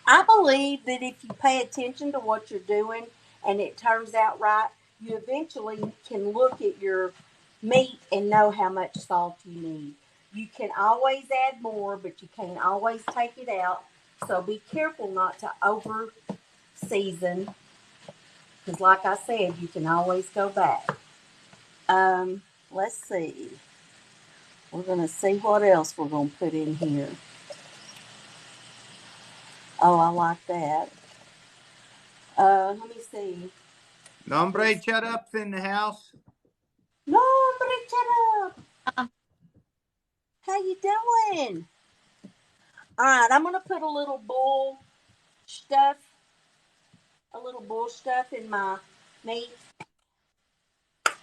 I believe that if you pay attention to what you're doing and it turns out right, you eventually can look at your meat and know how much salt you need. You can always add more, but you can't always take it out. So be careful not to over season because, like I said, you can always go back. Let's see. We're going to see what else we're going to put in here. Oh, I like that. Let me see. Nombre shut up's in the house. No, shut up. Uh, How you doing? All right, I'm gonna put stuff, a little bull stuff in my meat.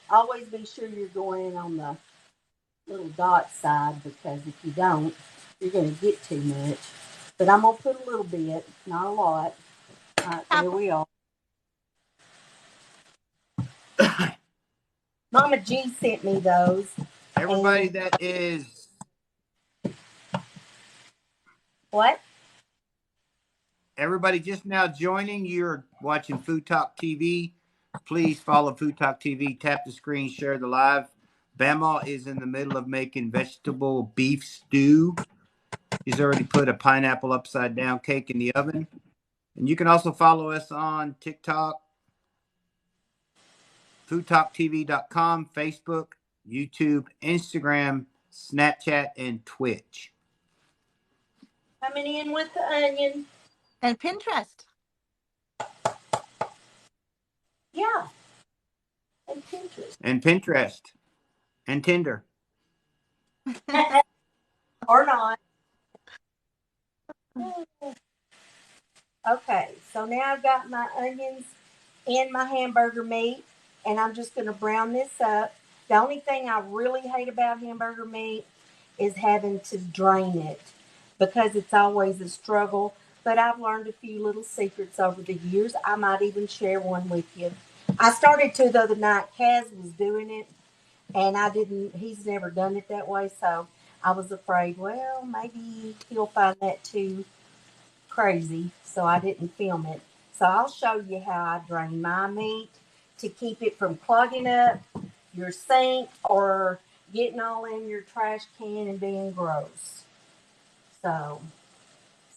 Always be sure you're going in on the little dot side because if you don't, you're gonna get too much. But I'm gonna put a little bit, not a lot. All right, there we are. Mama G sent me those. Everybody And that is what? everybody just now joining, you're watching Food Talk TV. Please follow Food Talk TV. Tap the screen, share the live. Bamaw is in the middle of making vegetable beef stew. He's already put a pineapple upside down cake in the oven. And you can also follow us on TikTok, FoodTokTV.com, Facebook, YouTube, Instagram, Snapchat, and Twitch. Coming in with the onion. and Pinterest. Yeah, and Pinterest. And Pinterest. And Tinder. Or not. Okay, so now I've got my onions in my hamburger meat, and I'm just going to brown this up. The only thing I really hate about hamburger meat is having to drain it because it's always a struggle. But I've learned a few little secrets over the years. I might even share one with you. I started to the other night. Kaz was doing it, and I didn't. He's never done it that way, so I was afraid. Well, maybe he'll find that too crazy, so I didn't film it. So I'll show you how I drain my meat to keep it from clogging up your sink or getting all in your trash can and being gross. So,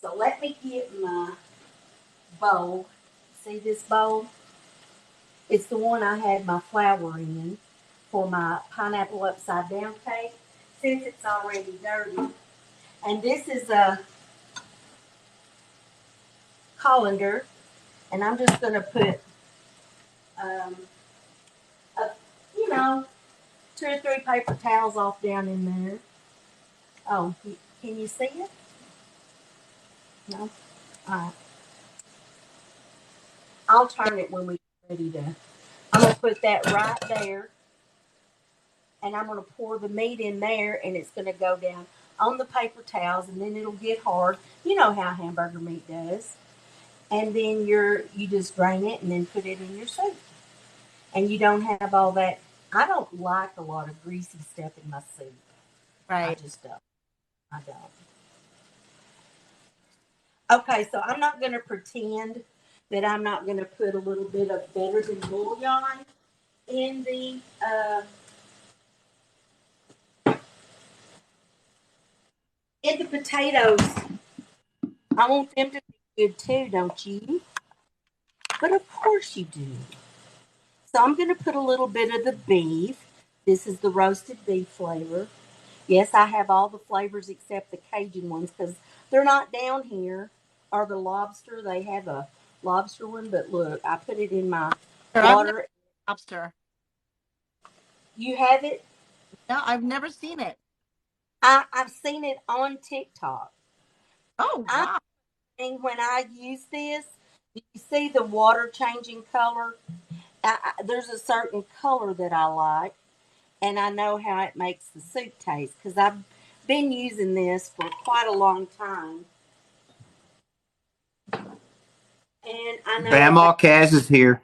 so let me get my bowl. See this bowl? It's the one I had my flour in for my pineapple upside down cake since it's already dirty. And this is a colander, and I'm just going to put um, a, you know, 2 or 3 paper towels off down in there. Oh, can you see it? No? All right. I'll turn it when we're ready to. I'm going to put that right there, and I'm going to pour the meat in there, and it's going to go down on the paper towels, and then it'll get hard. You know how hamburger meat does. And then you just drain it and then put it in your soup. And you don't have all that. I don't like a lot of greasy stuff in my soup. I Right. just don't. I don't. Okay, so I'm not going to pretend that I'm not going to put a little bit of better than bouillon in the potatoes. I want them to be good too, don't you? But of course you do. So I'm going to put a little bit of the beef. This is the roasted beef flavor. Yes, I have all the flavors except the Cajun ones because they're not down here. Or the lobster, they have a lobster one, but look, I put it in my I've never water. lobster. You have it? No, I've never seen it. I've seen it on TikTok. Oh I wow! think when I use this, you see the water changing color. There's a certain color that I like, and I know how it makes the soup taste because been using this for quite a long time. And I know Bamaw Kaz is here.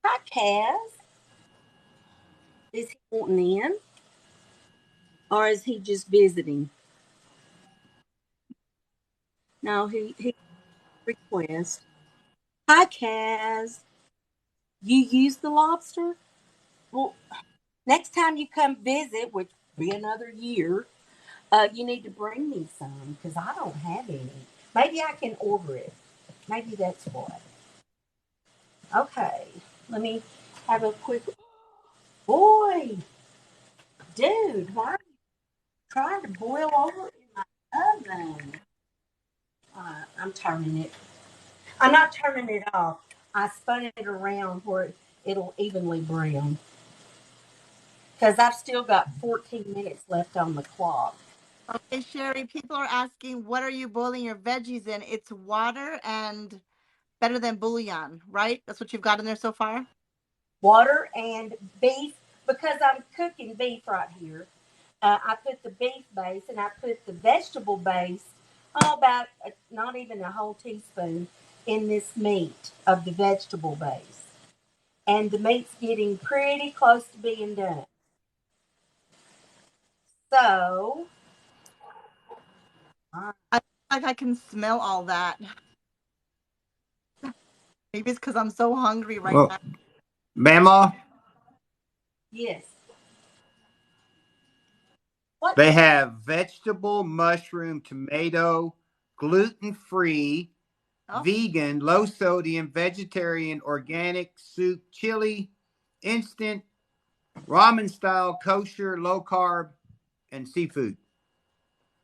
hi, Kaz. Is he wanting in? Or is he just visiting? No, he request. Hi, Kaz. You use the lobster? Well, next time you come visit, which will be another year, you need to bring me some because I don't have any. Maybe I can order it. Maybe that's what. Okay, let me have a quick. Boy, dude, why are you trying to boil over in my oven? I'm turning it. I'm not turning it off. I spun it around where it'll evenly brown because I've still got 14 minutes left on the clock. Okay, Sherry, people are asking, what are you boiling your veggies in? It's water and better than bouillon, right? That's what you've got in there so far? Water and beef because I'm cooking beef right here. I put the beef base and I put the vegetable base, about not even a whole teaspoon, in this meat of the vegetable base. And the meat's getting pretty close to being done. So, I feel like I can smell all that. Maybe it's because I'm so hungry right Well, now. Bamaw, yes. What? they have vegetable, mushroom, tomato, gluten-free, Oh, vegan, low sodium, vegetarian, organic, soup, chili, instant, ramen style, kosher, low carb, and seafood.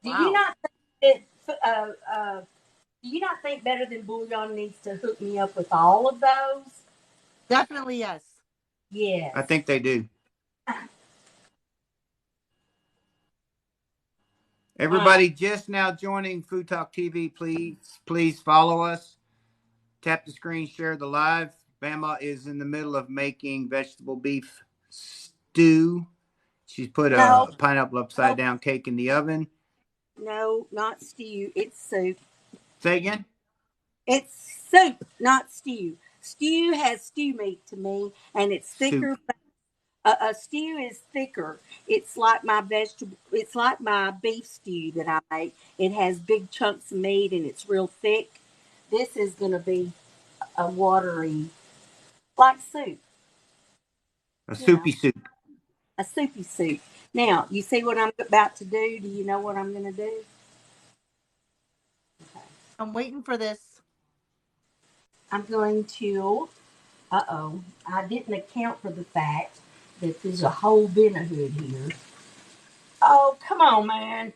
Do you wow. not think that, do you not think Better Than Bouillon needs to hook me up with all of those? Definitely yes. Yes. I think they do. And Everybody just now joining Food Talk TV, please follow us. Tap the screen, share the live. Bama is in the middle of making vegetable beef stew. She's put no, a pineapple upside no, down cake in the oven. no, not stew. It's soup. Say again? It's soup, not stew. Stew has stew meat to me, and it's Soup. thicker. A stew is thicker. It's like my vegetable. It's like my beef stew that I make. It has big chunks of meat and it's real thick. This is going to be a watery, like soup. A You know, soupy soup. a soupy soup. Now, you see what I'm about to do? Do you know what I'm going to do? Okay. I'm waiting for this. I'm going to. I didn't account for the fact that there's a whole vinegar here. Oh, come on, man.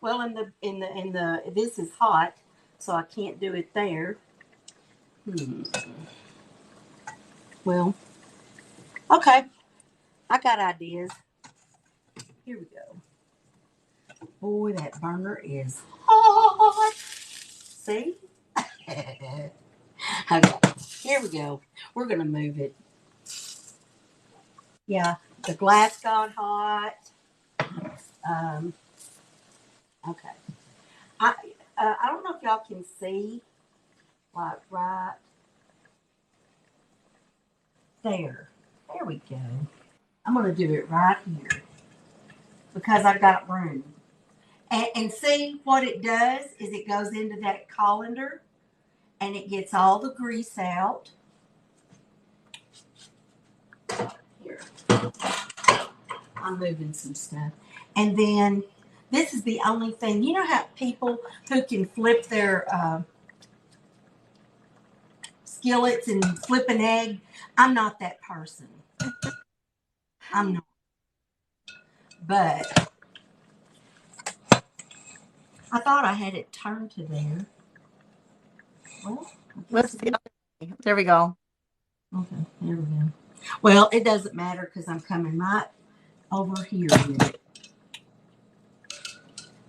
Well, in the this is hot, so I can't do it there. Hmm. Well, okay. I got ideas. Here we go. Boy, that burner is hot. See? Okay. Here we go. We're gonna move it. Yeah, the glass got hot. Um, okay. I I don't know if y'all can see, like right there. There we go. I'm gonna do it right here because I've got room. And see what it does is it goes into that colander and it gets all the grease out. Here, I'm moving some stuff. And then this is the only thing. You know how people who can flip their skillets and flip an egg? I'm not that person. I'm not. But I thought I had it turned to there. Well, I Let's guess it see. is. There we go. Okay, there we go. Well, it doesn't matter because I'm coming right over here with it.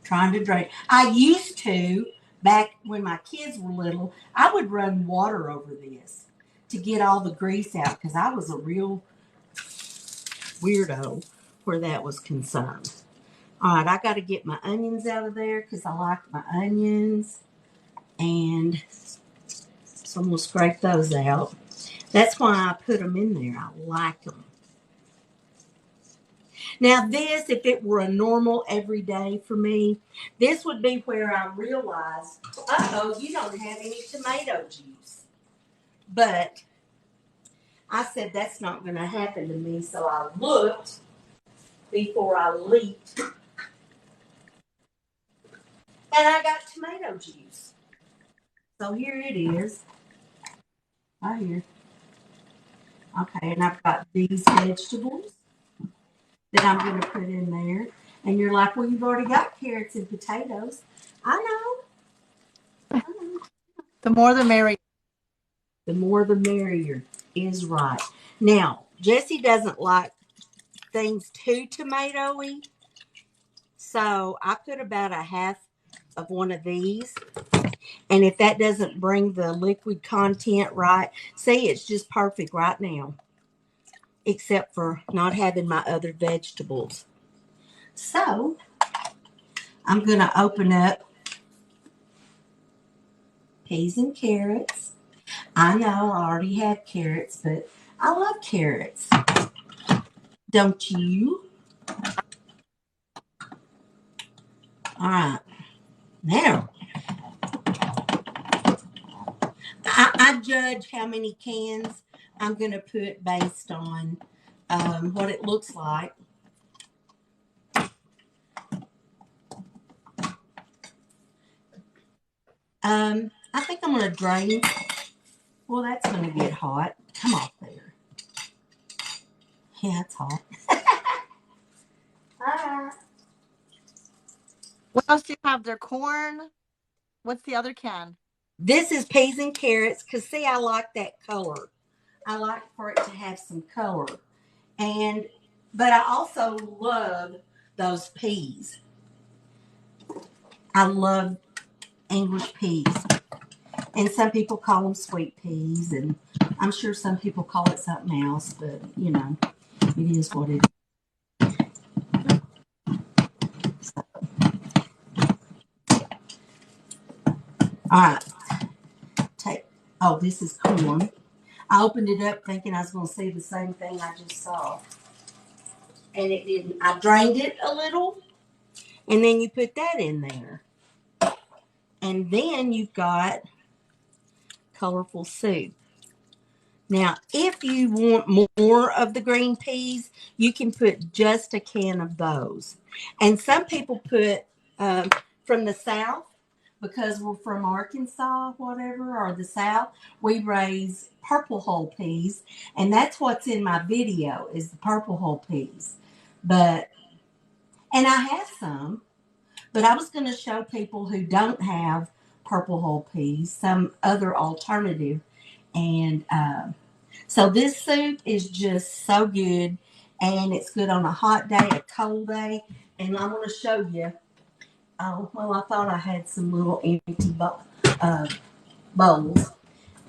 Trying to drain. I used to, back when my kids were little, I would run water over this to get all the grease out because I was a real weirdo where that was concerned. All right, I got to get my onions out of there because I like my onions. And so I'm going to scrape those out. That's why I put them in there. I like them. Now this, if it were a normal everyday for me, this would be where I realized, uh-oh, you don't have any tomato juice. But I said that's not going to happen to me, so I looked before I leaped. And I got tomato juice. So here it is. Right here. Okay, and I've got these vegetables that I'm going to put in there. And you're like, well, you've already got carrots and potatoes. I know. I know. The more the merrier. The more the merrier is right. Now, Jesse doesn't like things too tomatoey. So I put about a half of one of these. And if that doesn't bring the liquid content right, see, it's just perfect right now. Except for not having my other vegetables. So I'm going to open up peas and carrots. I know I already have carrots, but I love carrots. Don't you? All right. Now, I judge how many cans I'm going to put based on what it looks like. I think I'm going to drain. Well, that's going to get hot. Come off there. Yeah, it's hot. All right. What else do you have there? Corn? What's the other can? This is peas and carrots because, see, I like that color. I like for it to have some color. But I also love those peas. I love English peas. And some people call them sweet peas, and I'm sure some people call it something else, but, you know, it is what it is. So. All right. This is corn. I opened it up thinking I was going to see the same thing I just saw. And it didn't. I drained it a little, and then you put that in there. And then you've got colorful soup. Now, if you want more of the green peas, you can put just a can of those. And some people put from the South, because we're from Arkansas, whatever, or the South, we raise purple hull peas. And that's what's in my video is the purple hull peas. And I have some, but I was going to show people who don't have purple hull peas some other alternative. And so this soup is just so good, and it's good on a hot day, a cold day. And I'm going to show you. Oh, well, I thought I had some little empty bowls,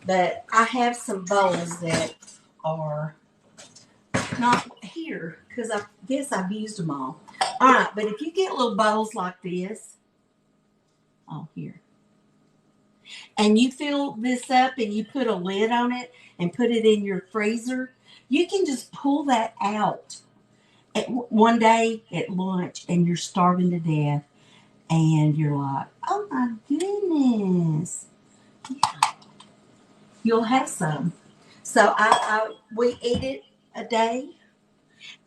but I have some bowls that are not here because I guess I've used them all. All right, but if you get little bowls like this, here, and you fill this up and you put a lid on it and put it in your freezer, you can just pull that out one day at lunch and you're starving to death and you're like, oh my goodness. You'll have some. So we eat it a day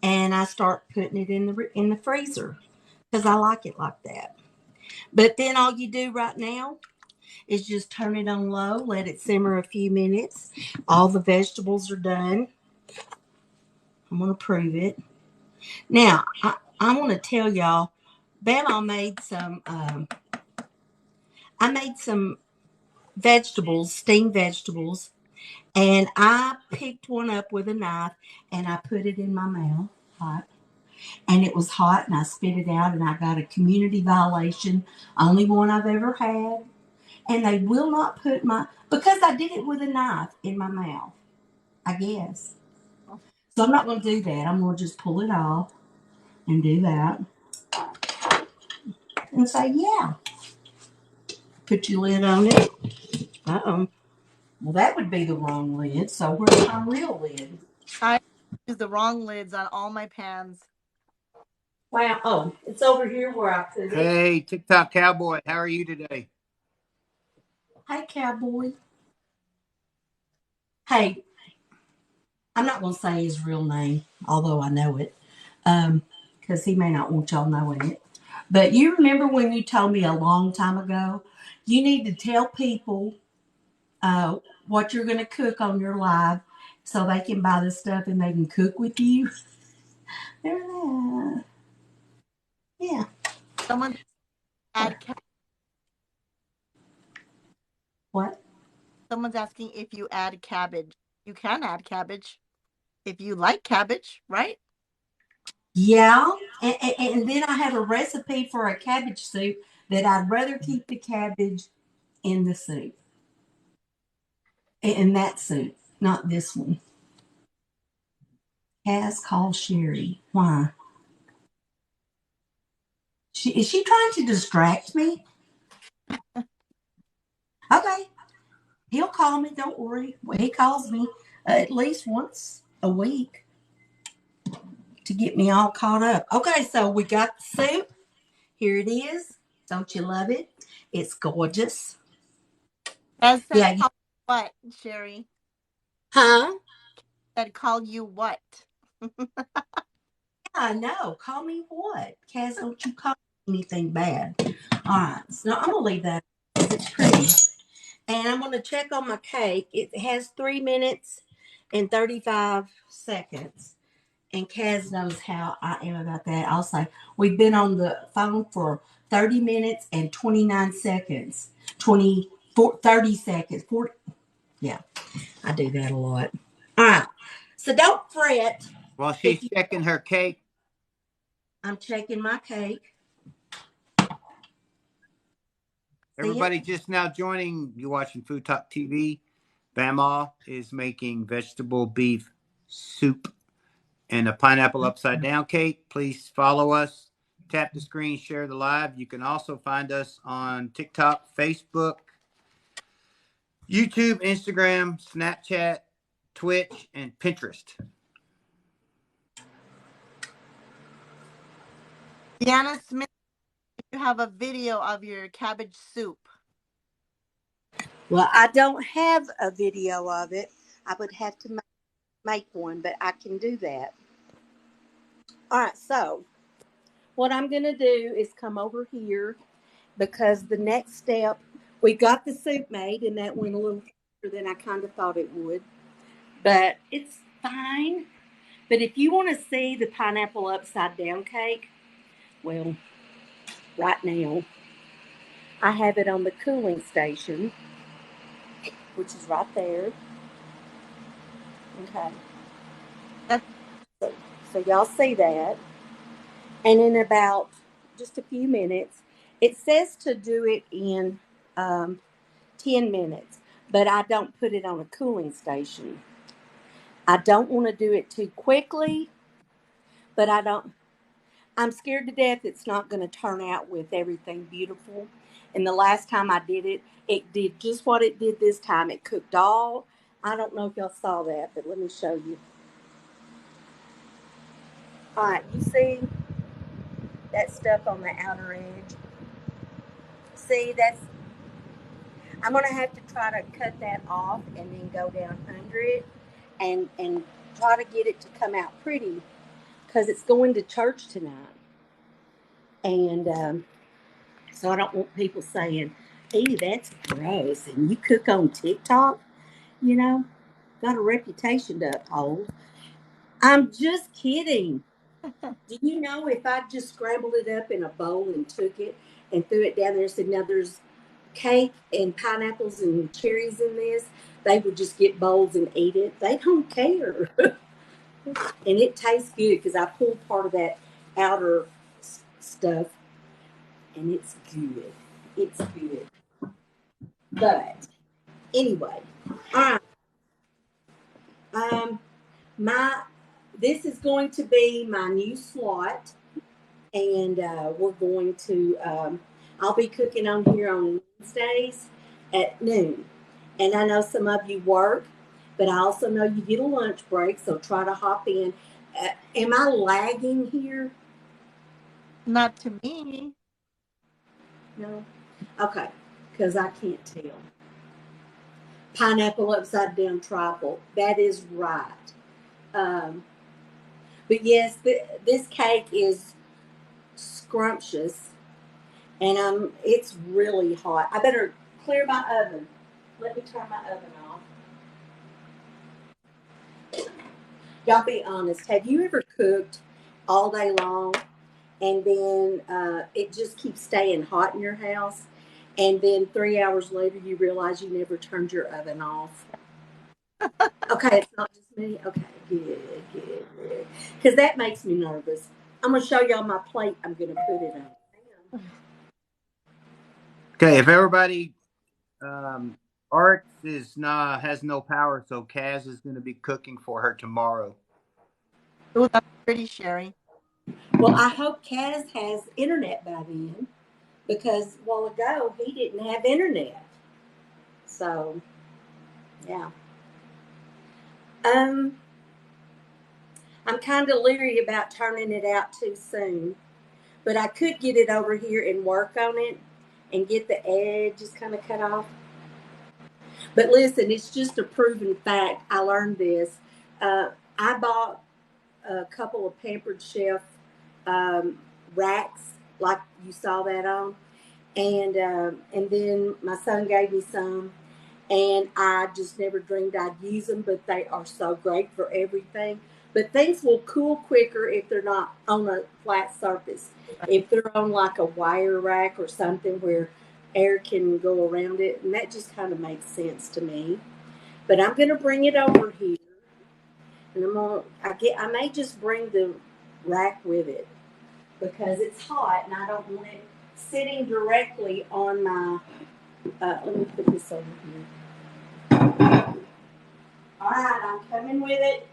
and I start putting it in the freezer because I like it like that. But then all you do right now is just turn it on low, let it simmer a few minutes. All the vegetables are done. I'm going to prove it. Now, I want to tell y'all, Bama made some, I made some vegetables, steamed vegetables, and I picked one up with a knife and I put it in my mouth, hot. And it was hot and I spit it out and I got a community violation, only one I've ever had. And they will not put because I did it with a knife in my mouth, I guess. So I'm not going to do that. I'm going to just pull it off and do that. and say, yeah. Put your lid on it. Uh-oh. Well, that would be the wrong lid. So where's my real lid? I use the wrong lids on all my pans. Wow. Oh, it's over here where I put it. Hey, TikTok Cowboy, how are you today? Hey, cowboy. Hey, I'm not going to say his real name, although I know it, because he may not want y'all knowing it. But you remember when you told me a long time ago, you need to tell people uh, what you're going to cook on your live so they can buy the stuff and they can cook with you? Yeah. Someone add What? Someone's asking if you add cabbage. You can add cabbage if you like cabbage, right? Yeah. And then I have a recipe for a cabbage soup that I'd rather keep the cabbage in the soup. In that soup, not this one. Cass called Sherry. Why? Is she trying to distract me? Okay. He'll call me. Don't worry. Well, he calls me at least once a week to get me all caught up. Okay, so we got the soup. Here it is. Don't you love it? It's gorgeous. As said, Yeah. call what, Sherry? Huh? Said call you what? I know. Call me what? Cass, don't you call me anything bad. All right. So I'm going to leave that because it's pretty. And I'm going to check on my cake. It has 3 minutes and 35 seconds. And Kaz knows how I am about that. I'll say, we've been on the phone for 30 minutes and 29 seconds. 30 seconds. 40. Yeah, I do that a lot. All right. So don't fret. While she's checking her cake, I'm checking my cake. everybody just now joining, you watching Food Talk TV. Bamaw is making vegetable beef soup and a pineapple upside down cake. Please follow us. Tap the screen, share the live. You can also find us on TikTok, Facebook, YouTube, Instagram, Snapchat, Twitch, and Pinterest. Deanna Smith, you have a video of your cabbage soup. Well, I don't have a video of it. I would have to make one, but I can do that. All right, so what I'm going to do is come over here because the next step, we got the soup made, and that went a little faster than I kind of thought it would. But it's fine. But if you want to see the pineapple upside down cake, well, right now, I have it on the cooling station, which is right there. Okay. That's So y'all see that. And in about just a few minutes, it says to do it in 10 minutes, but I don't put it on a cooling station. I don't want to do it too quickly, but I'm scared to death it's not going to turn out with everything beautiful. And the last time I did it, it did just what it did this time. It cooked all. I don't know if y'all saw that, but let me show you. All right, you see that stuff on the outer edge? See, I'm going to have to try to cut that off and then go down under it and try to get it to come out pretty because it's going to church tonight. And so I don't want people saying, "Ew, that's gross," and you cook on TikTok, you know, got a reputation to uphold. I'm just kidding. Do you know if I just scrambled it up in a bowl and took it and threw it down there and said, now there's cake and pineapples and cherries in this, they would just get bowls and eat it. They don't care. And it tastes good because I pulled part of that outer stuff and it's good. It's good. But anyway, all right. Um, my this is going to be my new slot. and we're going to. I'll be cooking on here on Wednesdays at noon, and I know some of you work, but I also know you get a lunch break, so try to hop in. Am I lagging here? Not to me. No. Okay, because I can't tell. Pineapple upside down trifle. That is right. Um, but yes, this cake is scrumptious, and it's really hot. I better clear my oven. Let me turn my oven off. Y'all be honest. Have you ever cooked all day long and then it just keeps staying hot in your house? And then 3 hours later, you realize you never turned your oven off. Okay, it's not just me. Okay, good. Because that makes me nervous. I'm going to show y'all my plate. I'm going to put it on. Okay, if everybody, Art has no power, so Kaz is going to be cooking for her tomorrow. Oh, that's pretty, Sherry. Well, I hope Kaz has internet by then, because a while ago he didn't have internet. So, yeah. I'm kind of leery about turning it out too soon, but I could get it over here and work on it and get the edges kind of cut off. But listen, it's just a proven fact. I learned this. I bought a couple of Pampered Chef racks, like you saw that on, and then my son gave me some, and I just never dreamed I'd use them, but they are so great for everything. But things will cool quicker if they're not on a flat surface. If they're on like a wire rack or something where air can go around it, and that just kind of makes sense to me. But I'm going to bring it over here, and I may just bring the rack with it because it's hot, and I don't want it sitting directly on my. Let me put this over here. All right, I'm coming with it.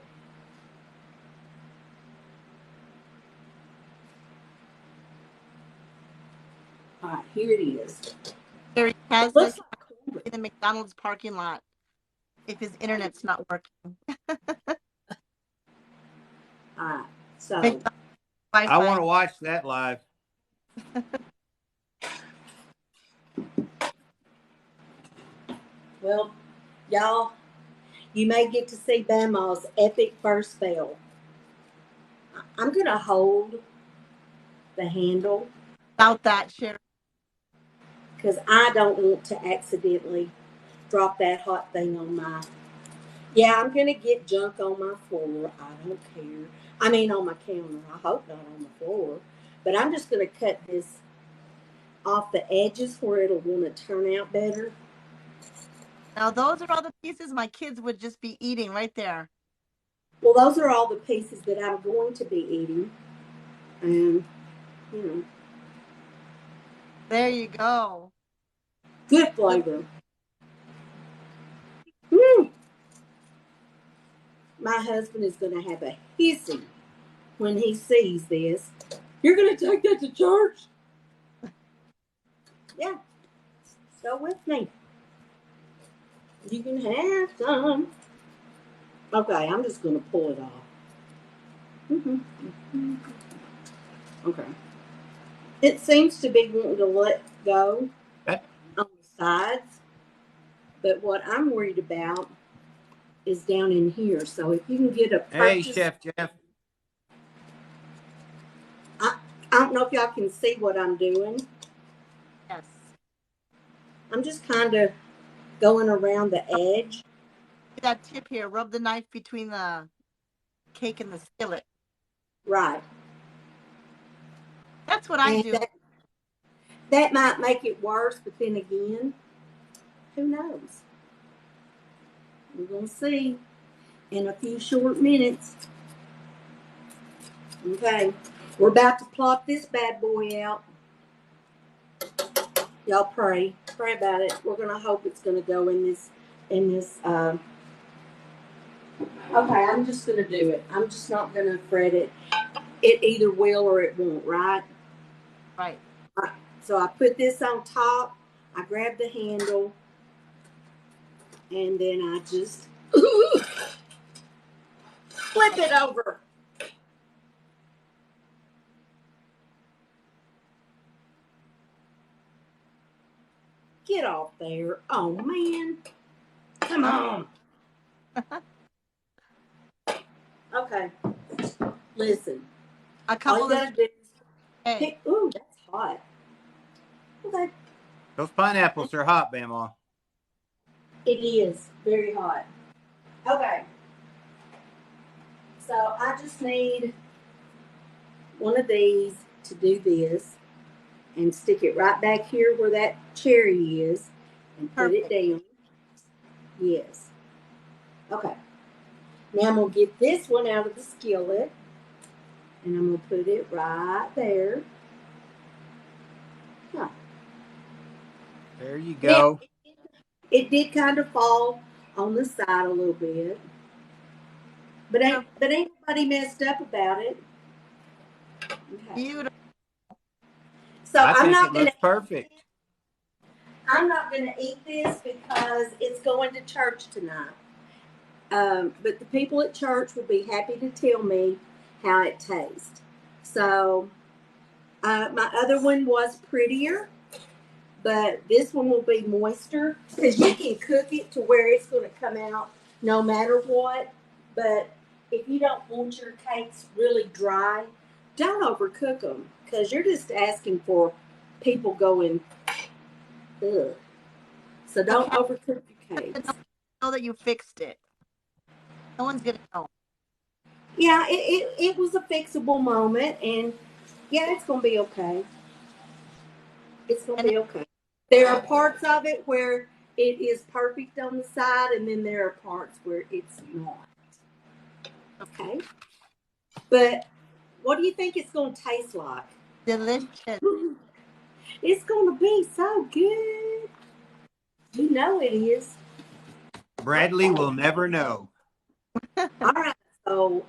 All right, here it is. Sherry has Looks this like in the McDonald's parking lot if his internet's not working. all right, so I want to watch that live. well, y'all, you may get to see Bamaws' epic first fail. I'm gonna hold the handle About that, Sherry. because I don't want to accidentally drop that hot thing on my. Yeah, I'm gonna get junk on my floor. I don't care. I mean, on my counter. I hope not on the floor. But I'm just gonna cut this off the edges where it'll want to turn out better. Now, those are all the pieces my kids would just be eating right there. Well, those are all the pieces that I'm going to be eating. And, you know. There you go. Good flavor. Mm. My husband is going to have a hissy when he sees this. You're going to take that to church? Yeah. Go with me. You can have some. Okay, I'm just going to pull it off. Mm-hmm. Okay. It seems to be wanting to let go on the sides, but what I'm worried about is down in here. So if you can get a purchase. Hey, Chef Jeff. I don't know if y'all can see what I'm doing. Yes. I'm just kind of going around the edge. That tip here, rub the knife between the cake and the skillet. Right. That's what I And do. that might make it worse, but then again, who knows? We're going to see in a few short minutes. Okay. We're about to plop this bad boy out. Y'all pray. Pray about it. We're going to hope it's going to go in this. Okay, I'm just going to do it. I'm just not going to fret it. it either will or it won't, right? Right. So I put this on top. I grab the handle, and then I just flip it over. Get off there. Oh, man. Come on. Okay. Listen. A All couple you got of to do is hey. pick. Ooh, that's hot. Okay. Those pineapples are hot, Bamaw. It is very hot. Okay. So I just need one of these to do this and stick it right back here where that cherry is and put it Perfect. down. Yes. Okay. Now I'm going to get this one out of the skillet and I'm going to put it right there. Huh. There you Now, go. it did kind of fall on the side a little bit. But ain't nobody messed up about it. Okay. Beautiful. So I think it looks perfect. I'm not gonna eat this because it's going to church tonight. But the people at church will be happy to tell me how it tastes. So my other one was prettier, but this one will be moister because you can cook it to where it's going to come out no matter what. But if you don't want your cakes really dry, don't overcook them because you're just asking for people going, ugh. So don't overcook your cakes. Know that you fixed it. No one's gonna know. Yeah, it was a fixable moment, and yeah, it's going to be okay. It's going to be okay. There are parts of it where it is perfect on the side, and then there are parts where it's not. Okay. But what do you think it's going to taste like? Delicious. It's going to be so good. You know it is. Bradley will never know. All right. So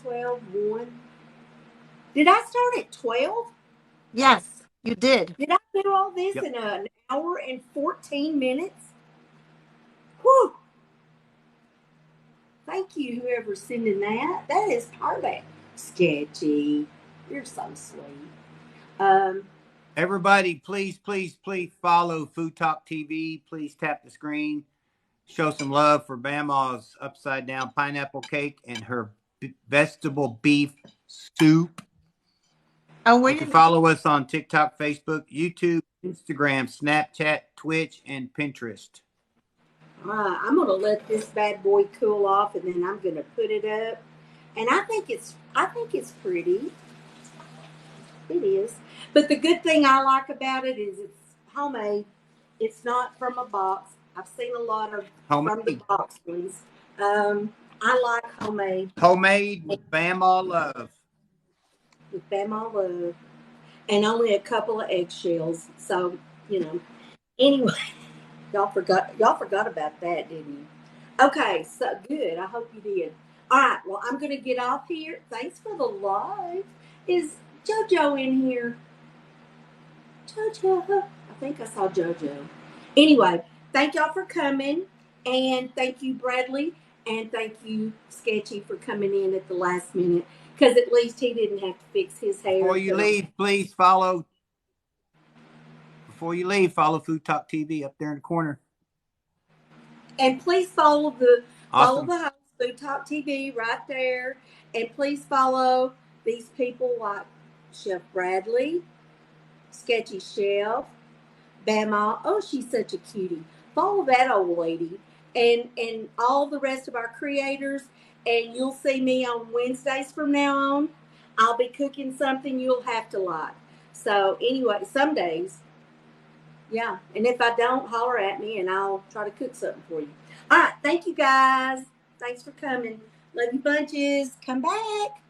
12:1. Did I start at 12? Yes, you did. Did I do all this Yep. in an hour and 14 minutes? Whew. Thank you, whoever's sending that. That is perfect. Sketchy. You're so sweet. Everybody, please, please, please follow Food Talk TV. Please tap the screen. Show some love for Bamaws upside down pineapple cake and her vegetable beef soup. And You can follow us on TikTok, Facebook, YouTube, Instagram, Snapchat, Twitch, and Pinterest. I'm going to let this bad boy cool off, and then I'm going to put it up. And I think it's pretty. It is. But the good thing I like about it is it's homemade. It's not from a box. I've seen a lot of Homemade. from the box ones. I like homemade. Homemade with Bamaw love. With Bamaw love. And only a couple of eggshells. So, Anyway, y'all forgot about that, didn't you? Okay, so good. I hope you did. All right, well, I'm going to get off here. Thanks for the live. Is JoJo in here? JoJo. I think I saw JoJo. Anyway, thank y'all for coming. And thank you, Bradley. And thank you, Sketchy, for coming in at the last minute. Because at least he didn't have to fix his hair. Before you leave, please follow. Before you leave, follow Food Talk TV up there in the corner. And please follow the Awesome. host, Food Talk TV, right there. And please follow these people like Chef Bradley, Sketchy Chef, Bamaw. Oh, she's such a cutie. Follow that old lady. And all the rest of our creators. And you'll see me on Wednesdays from now on. I'll be cooking something you'll have to like. So anyway, some days. Yeah, and if I don't, holler at me and I'll try to cook something for you. All right, thank you guys. Thanks for coming. Love you bunches. Come back.